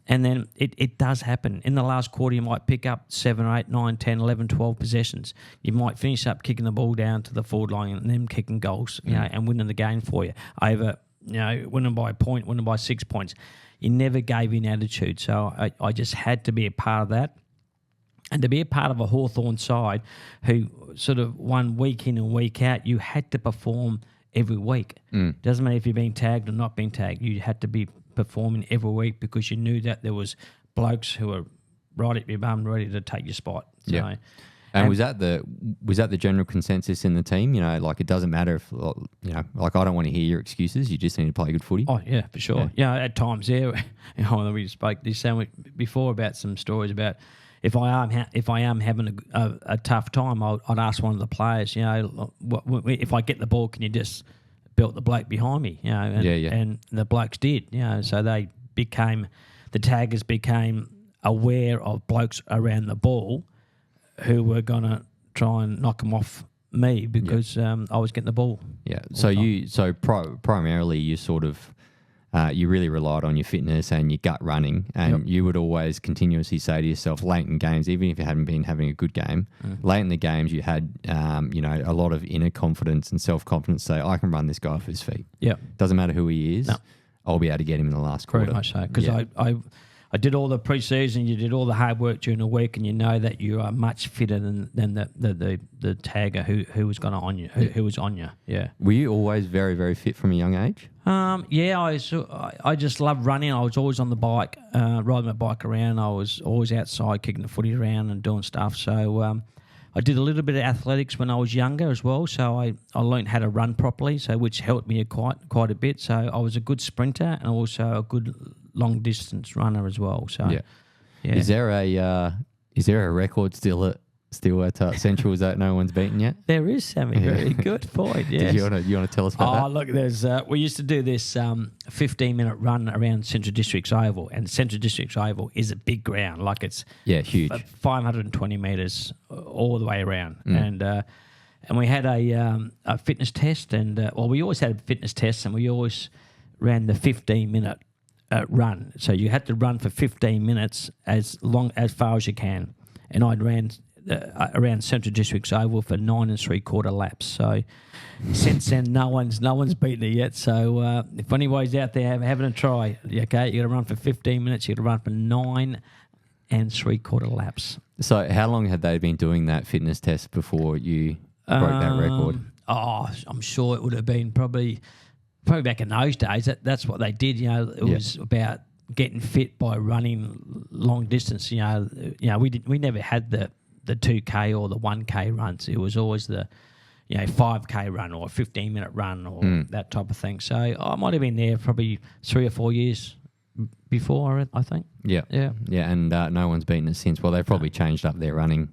B: And then it does happen. In the last quarter, you might pick up 7, 8, 9, 10, 11, 12 possessions. You might finish up kicking the ball down to the forward line and then kicking goals, you know, and winning the game for you. Over, you know, winning by a point, winning by 6 points. You never gave in attitude. So I just had to be a part of that. And to be a part of a Hawthorn side who sort of won week in and week out, you had to perform every week. Doesn't matter if you're being tagged or not being tagged. You had to be performing every week because you knew that there was blokes who were right at your bum ready to take your spot. So,
A: yeah. And was that the general consensus in the team? You know, like it doesn't matter if, you know, like I don't want to hear your excuses. You just need to play good footy.
B: Oh yeah, for sure. Yeah, at times, yeah. You know, we spoke this sandwich before about some stories about if I am having a tough time, I'd ask one of the players, you know, if I get the ball, can you just belt the bloke behind me, you know, and the blokes did, you know, so the taggers became aware of blokes around the ball who were going to try and knock them off me because I was getting the ball. Yeah.
A: So primarily you sort of, you really relied on your fitness and your gut running, and you would always continuously say to yourself, late in games, even if you hadn't been having a good game, late in the games you had, you know, a lot of inner confidence and self-confidence. Say, I can run this guy off his feet. Yeah, doesn't matter who he is. No. I'll be able to get him in the last quarter.
B: Very much so, because I did all the pre-season, you did all the hard work during the week, and you know that you are much fitter than the tagger who was going on you, who was on you. Yeah.
A: Were you always very, very fit from a young age?
B: Yeah, I just loved running. I was always on the bike, riding my bike around. I was always outside kicking the footy around and doing stuff. So I did a little bit of athletics when I was younger as well. So I learned how to run properly, so which helped me quite a bit. So I was a good sprinter and also a good long distance runner as well. So yeah.
A: Is there a record still at Central that no one's beaten yet?
B: There is, Sammy. Very good point. Yes.
A: You want to tell us about that?
B: Oh, look, there's we used to do this 15-minute run around Central Districts Oval, and Central Districts Oval is a big ground, like it's
A: huge,
B: 520 metres all the way around, and we had a fitness test, and we always had a fitness test, and we always ran the 15-minute run. So you had to run for 15 minutes as far as you can, and I'd ran around Central Districts Oval for 9 3/4 laps. So since then, no one's beaten it yet. So if anybody's out there having a try, okay, you got to run for 15 minutes. You got to run for 9 3/4 laps.
A: So how long had they been doing that fitness test before you broke that record?
B: Oh, I'm sure it would have been probably back in those days. That's what they did. You know, it was about getting fit by running long distance. You know, we never had the 2K or the 1K runs. It was always the 5K run or a 15-minute run or that type of thing. So I might have been there probably 3 or 4 years before, I think.
A: Yeah. And no one's beaten it since. Well, they've probably changed up their running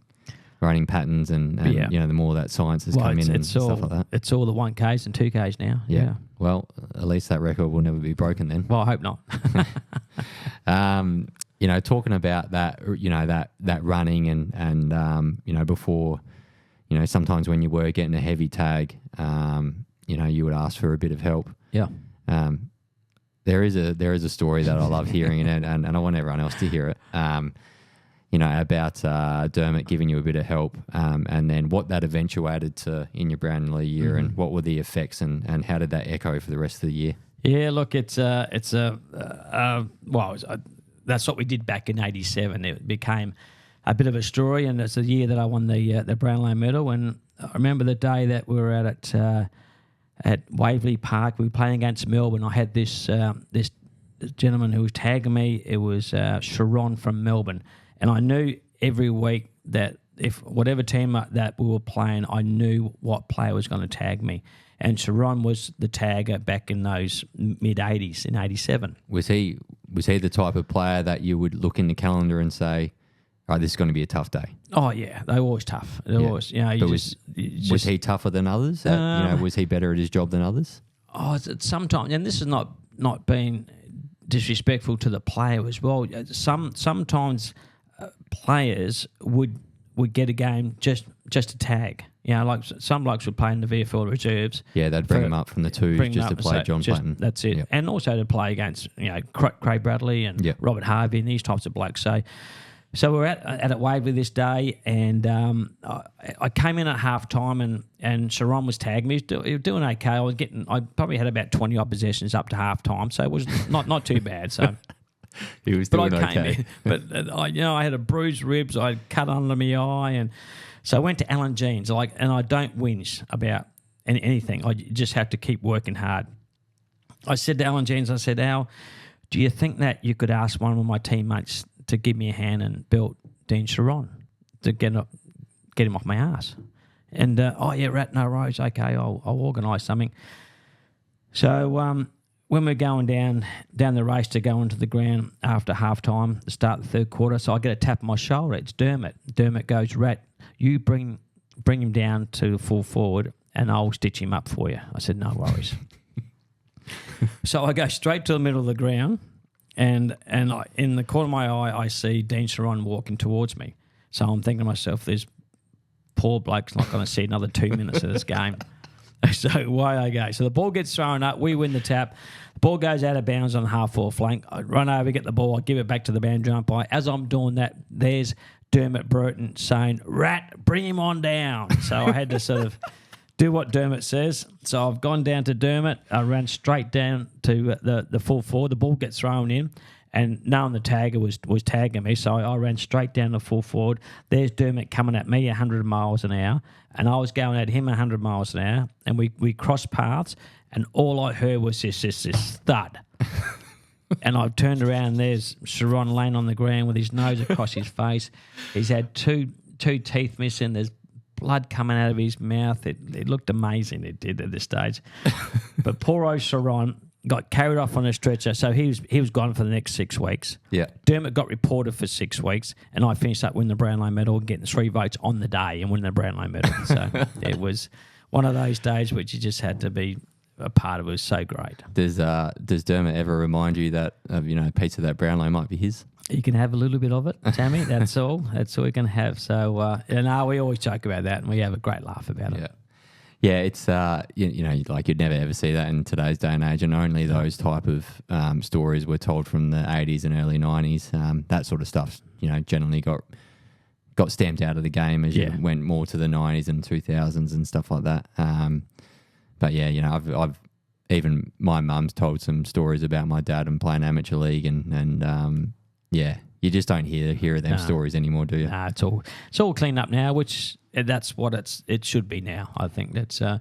A: running patterns and you know, the more that science has come in and stuff like that.
B: It's all the 1Ks and 2Ks now. Yeah.
A: Well, at least that record will never be broken then.
B: Well, I hope not.
A: You know, talking about that, you know, that running and you know, before, you know, sometimes when you were getting a heavy tag, you know, you would ask for a bit of help.
B: Yeah.
A: There is a story that I love hearing and I want everyone else to hear it. You know, about Dermot giving you a bit of help, and then what that eventuated to in your Brownlow year, and what were the effects, and how did that echo for the rest of the year?
B: Yeah, look, that's what we did back in '87. It became a bit of a story, and it's the year that I won the Brownlow Medal. And I remember the day that we were at Waverley Park. We were playing against Melbourne. I had this gentleman who was tagging me. It was Sharon from Melbourne. And I knew every week that if whatever team that we were playing, I knew what player was going to tag me. And Sharon was the tagger back in those mid-'80s, in '87.
A: Was he the type of player that you would look in the calendar and say, "Oh, this is going to be a tough day"?
B: Oh yeah, they were always tough. They were always, you know.
A: Was he tougher than others? You know, was he better at his job than others?
B: Oh, sometimes, and this is not being disrespectful to the player as well. Sometimes players would get a game just to tag. You know, like some blokes would play in the VFL reserves.
A: Yeah, they'd bring them up from the twos just to play John Platten.
B: That's it. Yep. And also to play against, you know, Craig Bradley and Robert Harvey and these types of blokes. So we're at Waverley this day, and I came in at half time, and Sharon was tagging me. He was doing okay. I probably had about 20 odd possessions up to half time, so it was not too bad. So
A: he was doing
B: but I
A: okay.
B: Came in, I had a bruised ribs. I cut under my eye, and so I went to Alan Jeans. And I don't whinge about anything. I just have to keep working hard. I said to Alan Jeans, I said, "Al, do you think that you could ask one of my teammates to give me a hand and belt Dean Sharon to get him off my ass?" And Rat, no worries. Okay, I'll organise something. So when we're going down the race to go into the ground after half time, the start of the third quarter, so I get a tap on my shoulder. It's Dermot. Dermot goes, "Rat, you bring him down to full forward and I'll stitch him up for you." I said, "No worries." So I go straight to the middle of the ground, and in the corner of my eye, I see Dean Sharon walking towards me. So I'm thinking to myself, this poor bloke's not going to see another 2 minutes of this game. So away I go. So the ball gets thrown up. We win the tap. The ball goes out of bounds on the half-forward flank. I run over, get the ball. I give it back to the boundary umpire. As I'm doing that, there's Dermot Burton saying, "Rat, bring him on down." So I had to sort of do what Dermot says. So I've gone down to Dermot. I ran straight down to the full forward. The ball gets thrown in, and knowing the tagger was tagging me, so I ran straight down the full forward. There's Dermot coming at me 100 miles an hour, and I was going at him 100 miles an hour, and we crossed paths, and all I heard was this thud. And I turned around, and there's Sharon laying on the ground with his nose across his face. He's had two teeth missing. There's blood coming out of his mouth. It looked amazing, it did at this stage. But poor old Sharon got carried off on a stretcher, so he was gone for the next 6 weeks.
A: Yeah.
B: Dermot got reported for 6 weeks, and I finished up winning the Brownlow Medal, getting 3 votes on the day and winning the Brownlow Medal. So it was one of those days which you just had to be a part of. It was so great.
A: Does Dermot ever remind you that a piece of that Brownlow might be his?
B: You can have a little bit of it, Tammy. That's all. That's all you can have. So we always joke about that, and we have a great laugh about it.
A: Yeah, it's you know, like you'd never ever see that in today's day and age, and only those type of stories were told from the 80s and early 90s. That sort of stuff, you know, generally got stamped out of the game as you went more to the 90s and 2000s and stuff like that. But yeah, you know, I've even my mum's told some stories about my dad and playing amateur league, and yeah, you just don't hear them stories anymore, do you?
B: Nah, it's all cleaned up now, which that's what it should be now. I think that's you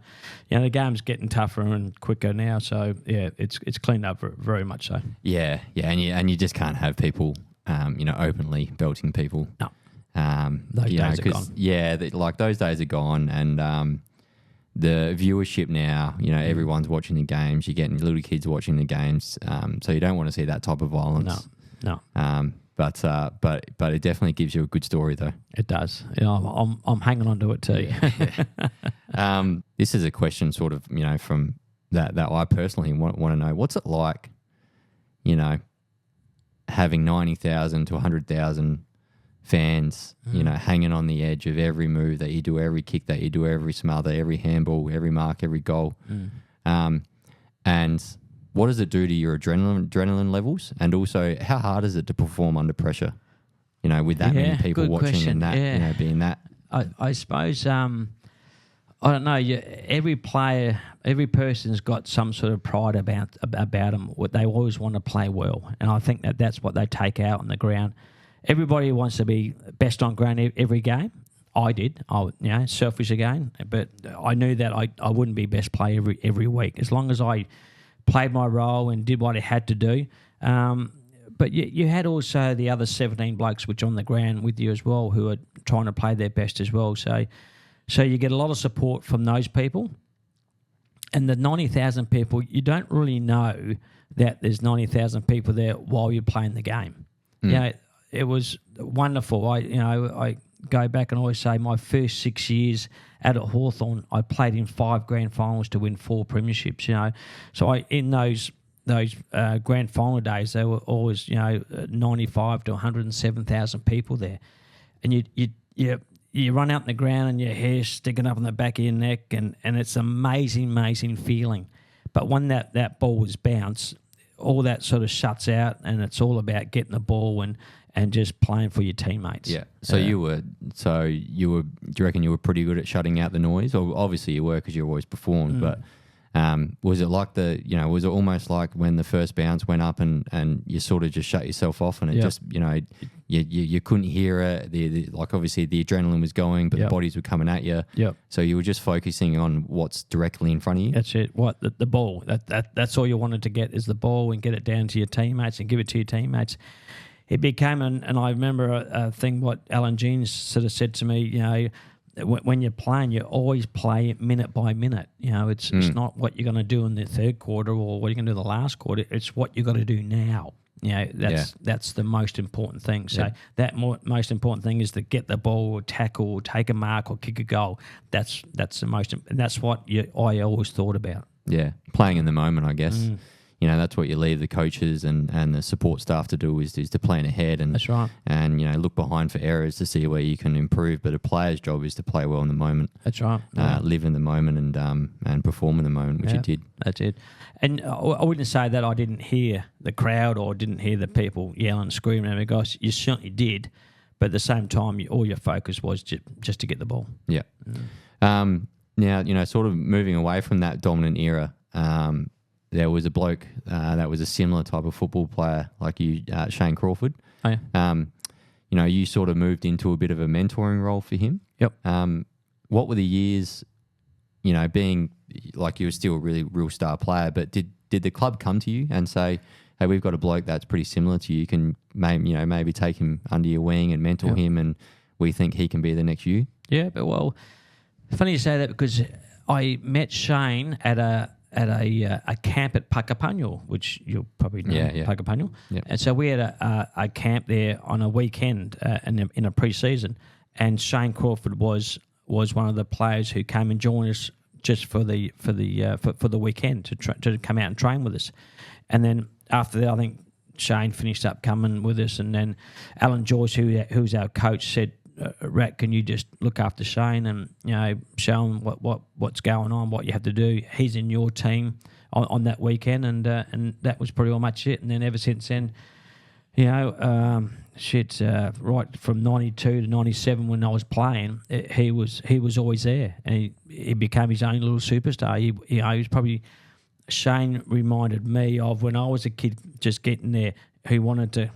B: know, the game's getting tougher and quicker now, so yeah, it's cleaned up very much so.
A: Yeah, and you just can't have people you know, openly belting people.
B: No, those days are gone.
A: Yeah, like those days are gone, and the viewership now, you know, everyone's watching the games. You're getting little kids watching the games, so you don't want to see that type of violence.
B: No.
A: But it definitely gives you a good story though.
B: It does. I'm hanging on to it too.
A: This is a question sort of, from that I personally want to know. What's it like, having 90,000 to 100,000 fans, hanging on the edge of every move that you do, every kick that you do, every smother, every handball, every mark, every goal. And what does it do to your adrenaline levels? And also, how hard is it to perform under pressure? With that many people watching
B: question.
A: and that, being that.
B: I suppose, I don't know, every player, every person's got some sort of pride about them. They always want to play well. And I think that's what they take out on the ground. Everybody wants to be best on ground every game. I did. Selfish again. But I knew that I wouldn't be best player every week. As long as I played my role and did what I had to do. But you had also the other 17 blokes which are on the ground with you as well who are trying to play their best as well. So you get a lot of support from those people. And the 90,000 people, you don't really know that there's 90,000 people there while you're playing the game. It was wonderful. I go back and always say my first 6 years out at Hawthorn, I played in 5 grand finals to win 4 premierships. So in those grand final days, there were always 95 to 107,000 people there, and you run out in the ground and your hair's sticking up on the back of your neck, and it's an amazing feeling. But when that ball was bounced, all that sort of shuts out, and it's all about getting the ball and just playing for your teammates.
A: Yeah. So you were. Do you reckon you were pretty good at shutting out the noise? Or obviously you were because you always performed. But was it like was it almost like when the first bounce went up and you sort of just shut yourself off and it just you couldn't hear it. Like obviously the adrenaline was going, but the bodies were coming at you.
B: Yep.
A: So you were just focusing on what's directly in front of you.
B: That's it. The ball. That's all you wanted to get is the ball and get it down to your teammates and give it to your teammates. It became, and I remember a thing what Alan Jeans sort of said to me, when you're playing, you always play minute by minute. It's not what you're going to do in the third quarter or what you're going to do in the last quarter. It's what you got to do now. That's the most important thing. So that most important thing is to get the ball, or tackle, or take a mark, or kick a goal. That's the most, and that's what I always thought about.
A: Yeah, playing in the moment, I guess. That's what you leave the coaches and the support staff to do is to plan ahead and
B: that's right.
A: And look behind for errors to see where you can improve. But a player's job is to play well in the moment.
B: That's right.
A: Live in the moment and perform in the moment, which you did.
B: That's it. And I wouldn't say that I didn't hear the crowd or didn't hear the people yelling and screaming at me, guys. You certainly did, but at the same time, all your focus was just to get the ball. Yeah.
A: Now sort of moving away from that dominant era. There was a bloke that was a similar type of football player like you, Shane Crawford.
B: Oh, yeah.
A: You sort of moved into a bit of a mentoring role for him.
B: Yep.
A: What were the years, being like you were still a really real star player, but did the club come to you and say, hey, we've got a bloke that's pretty similar to you, can maybe take him under your wing and mentor him, and we think he can be the next you?
B: Yeah, but well, funny you say that because I met Shane at a camp at Puckapunyal, which you'll probably know, Puckapunyal.
A: Yeah.
B: And so we had a camp there on a weekend in a pre-season, and Shane Crawford was one of the players who came and joined us just for the weekend to come out and train with us. And then after that, I think Shane finished up coming with us, and then Alan Joyce, who's our coach, said, Rat, can you just look after Shane and show him what's going on, what you have to do? He's in your team on that weekend, and that was pretty much it. And then ever since then, right from 92 to 97 when I was playing, he was always there, and he became his own little superstar. He was probably, Shane reminded me of when I was a kid, just getting there, who wanted to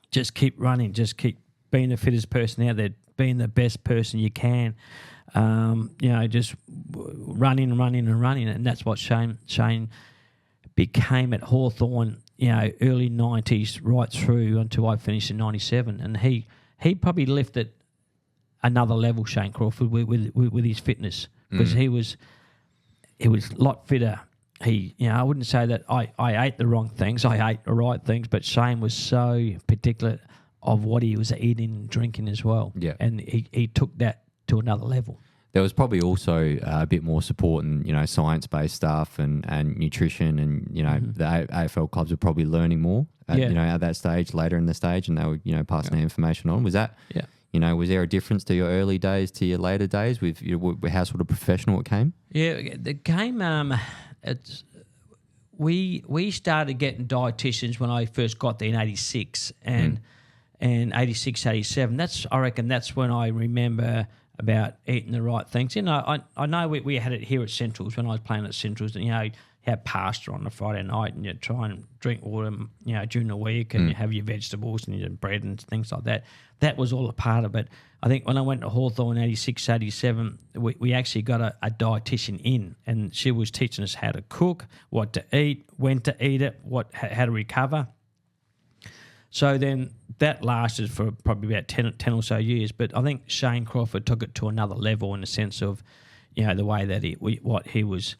B: just keep running, just keep being the fittest person out there, being the best person you can, just running, and that's what Shane became at Hawthorn, early 90s right through until I finished in 97, and he probably lifted another level, Shane Crawford, with his fitness, because he was a lot fitter I wouldn't say that I ate the wrong things. I ate the right things, but Shane was so particular of what he was eating and drinking as well.
A: Yeah.
B: And he took that to another level.
A: There was probably also a bit more support and, science-based stuff and nutrition and, the AFL clubs were probably learning more, at that stage, later in the stage, and they were, passing that information on. Was that, was there a difference to your early days to your later days with how sort of professional it came?
B: Yeah, the game, we started getting dietitians when I first got there in 86 and 86, 87. I reckon that's when I remember about eating the right things. I know we had it here at Centrals when I was playing at Centrals. And, you had pasta on a Friday night and you try and drink water, during the week and you have your vegetables and your bread and things like that. That was all a part of it. I think when I went to Hawthorn in 86, 87, we actually got a dietitian in and she was teaching us how to cook, what to eat, when to eat it, how to recover. So then that lasted for probably about 10 or so years. But I think Shane Crawford took it to another level in the sense of, the way that his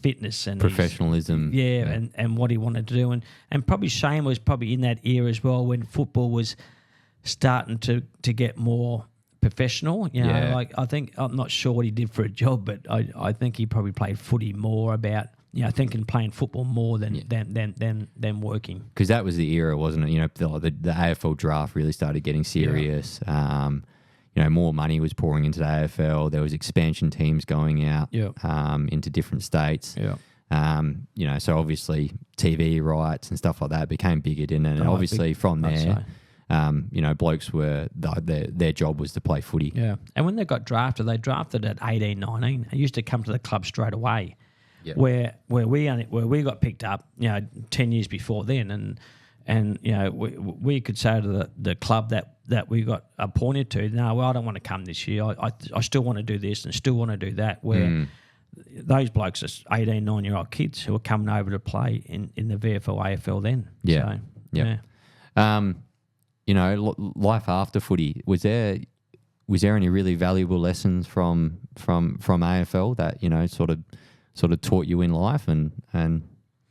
B: fitness and
A: professionalism.
B: And what he wanted to do. And probably Shane was probably in that era as well when football was starting to get more professional. Like I think, I'm not sure what he did for a job, but I think he probably played footy more about thinking playing football more than working.
A: Because that was the era, wasn't it? The AFL draft really started getting serious. More money was pouring into the AFL. There was expansion teams going out into different states. So obviously TV rights and stuff like that became bigger, didn't it? And obviously from there, blokes were their job was to play footy.
B: Yeah, and when they drafted at 18, 19. They used to come to the club straight away. Yep. Where we got picked up, 10 years before then, and we could say to the club that we got appointed to, no, I don't want to come this year. I still want to do this and still want to do that. Where those blokes are 18, 9-year-old kids who are coming over to play in the VFL, AFL then.
A: Yeah, life after footy, was there any really valuable lessons from AFL that sort of taught you in life and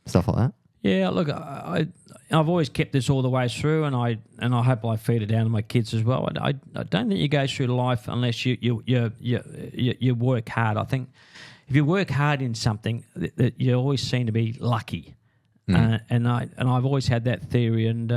A: stuff like that?
B: Yeah, look, I've always kept this all the way through, and I hope I feed it down to my kids as well. I don't think you go through life unless you work hard. I think if you work hard in something, that you always seem to be lucky, and I've always had that theory. And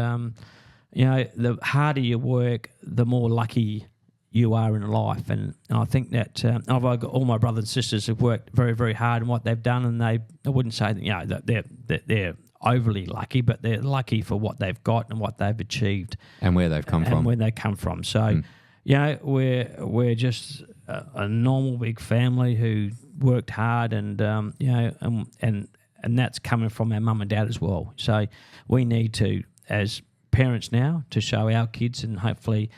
B: the harder you work, the more lucky you are in life, and I think that I've got all my brothers and sisters have worked very, very hard in what they've done, and I wouldn't say that they're overly lucky, but they're lucky for what they've got and what they've achieved
A: and where they've come from.
B: And where they come from. So, we're just a normal big family who worked hard, and and that's coming from our mum and dad as well. So we need to, as parents now, to show our kids, and hopefully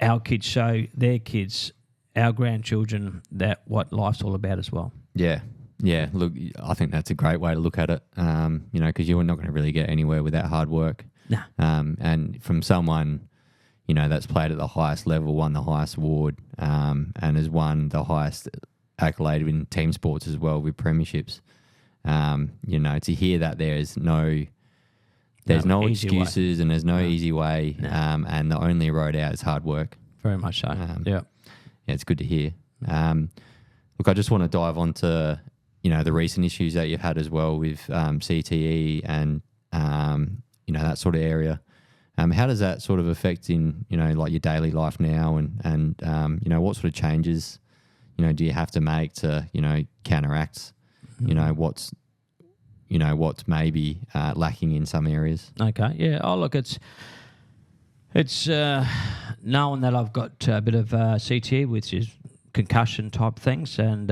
B: our kids show their kids, our grandchildren, that what life's all about as well.
A: Yeah. Yeah, look, I think that's a great way to look at it, because you're not going to really get anywhere without hard work.
B: No.
A: And from someone, that's played at the highest level, won the highest award, and has won the highest accolade in team sports as well with premierships, to hear that there's no excuses and there's no easy way, and the only road out is hard work.
B: Very much so.
A: Yeah, it's good to hear. Look, I just want to dive onto the recent issues that you've had as well with CTE and that sort of area. How does that sort of affect in like your daily life now, and what sort of changes do you have to make to counteract what's maybe lacking in some areas?
B: Okay, yeah. Oh, look, it's knowing that I've got a bit of CTE, which is concussion type things, and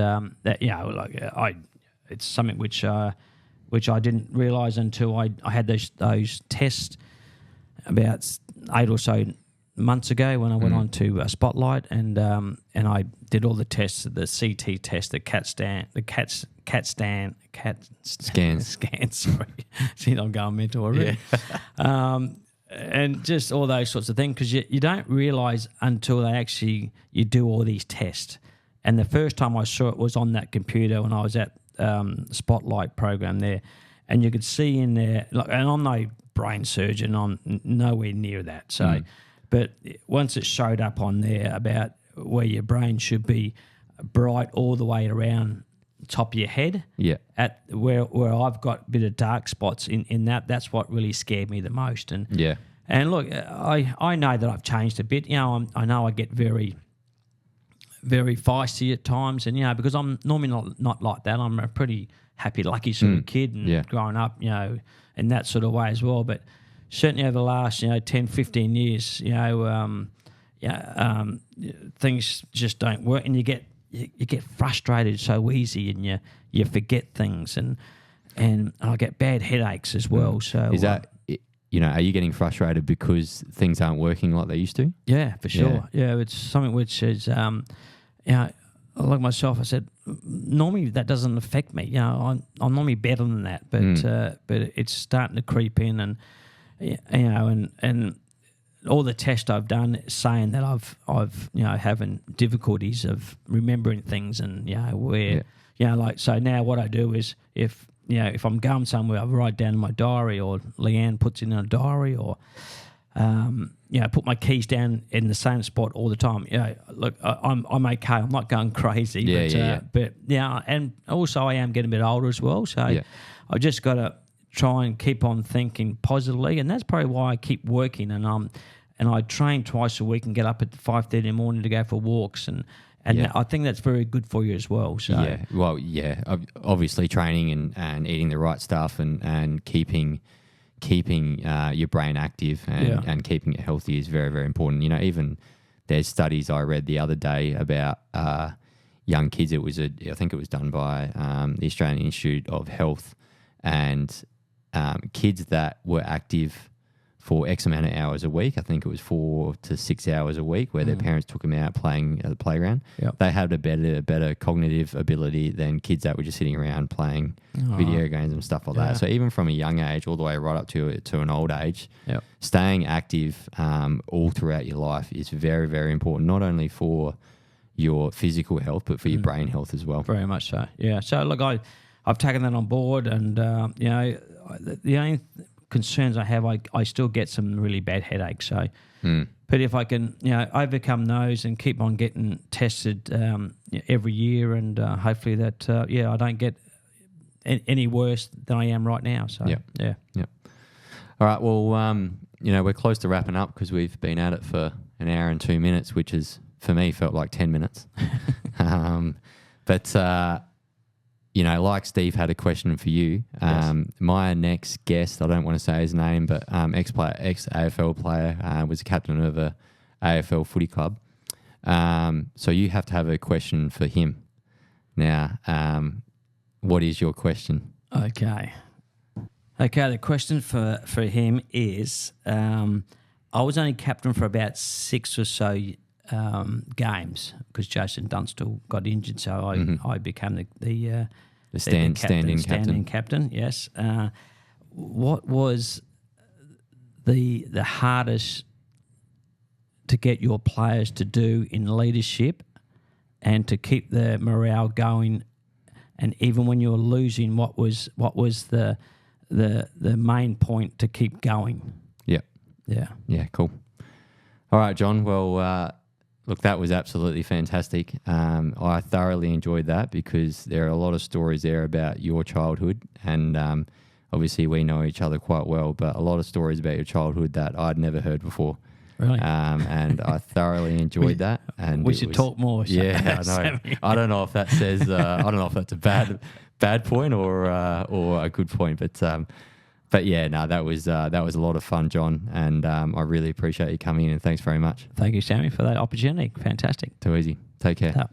B: it's something which I didn't realise until I had those tests about 8 or so months ago when I went on to Spotlight, and I did all the tests, the CT test, the CAT scan. Sorry, see, I'm going mental already. Yeah. And just all those sorts of things, because you don't realise until you do all these tests, And the first time I saw it was on that computer when I was at Spotlight program there, and you could see in there, like, and I'm no brain surgeon, I'm nowhere near that. So, but once it showed up on there about where your brain should be bright all the way around the top of your head, at where I've got a bit of dark spots in that's what really scared me the most. And and look, I know that I've changed a bit. You know, I know I get very, very feisty at times, and you know, because I'm normally not like that. I'm a pretty happy, lucky sort of kid, and growing up, you know, in that sort of way as well. But certainly over the last, 10, 15 years, things just don't work, and you get frustrated so easy, and you forget things, and I get bad headaches as well. So
A: is that are you getting frustrated because things aren't working like they used to?
B: Yeah, for sure. Yeah, it's something which is like myself, I said, normally that doesn't affect me. You know, I'm normally better than that, but it's starting to creep in, and and all the tests I've done saying that I've having difficulties of remembering things, and like, so now what I do is if I'm going somewhere, I write down in my diary, or Leanne puts in a diary, or put my keys down in the same spot all the time. Look, I'm okay. I'm not going crazy. But and also I am getting a bit older as well. So I've just got to try and keep on thinking positively, and that's probably why I keep working. And I train twice a week and get up at 5:30 in the morning to go for walks, and I think that's very good for you as well. So
A: obviously training and eating the right stuff and keeping your brain active and keeping it healthy is very, very important. You know, even there's studies I read the other day about young kids. I think it was done by the Australian Institute of Health, and kids that were active for X amount of hours a week. I think it was 4 to 6 hours a week, where their parents took them out playing at the playground. They had a better cognitive ability than kids that were just sitting around playing video games and stuff like that. So even from a young age all the way right up to an old age, staying active all throughout your life is very, very important, not only for your physical health, but for your brain health as well.
B: Very much so, yeah. So look, I've taken that on board, and the only concerns I have, I still get some really bad headaches. So, but if I can, overcome those and keep on getting tested every year, and hopefully that, I don't get any worse than I am right now. So, yeah.
A: All right. Well, we're close to wrapping up because we've been at it for an hour and 2 minutes, which is for me felt like 10 minutes. Like Steve had a question for you. My next guest, I don't want to say his name, but ex-AFL player, was a captain of a AFL footy club. So you have to have a question for him. Now, what is your question?
B: Okay, the question for him is, I was only captain for about 6 or so games because Jason Dunstall got injured, so I became the standing captain. Yes. What was the hardest to get your players to do in leadership and to keep the morale going? And even when you were losing, what was the main point to keep going? Yeah. Cool.
A: All right, John. Well. Look, that was absolutely fantastic. I thoroughly enjoyed that because there are a lot of stories there about your childhood, and obviously we know each other quite well, but a lot of stories about your childhood that I'd never heard before.
B: Really?
A: And I thoroughly enjoyed that. And
B: we should talk more.
A: Yeah, I know. I don't know if that says I don't know if that's a bad point or a good point, but yeah, no, that was a lot of fun, John, and I really appreciate you coming in, and thanks very much.
B: Thank you, Sammy, for that opportunity. Fantastic.
A: Too easy. Take care.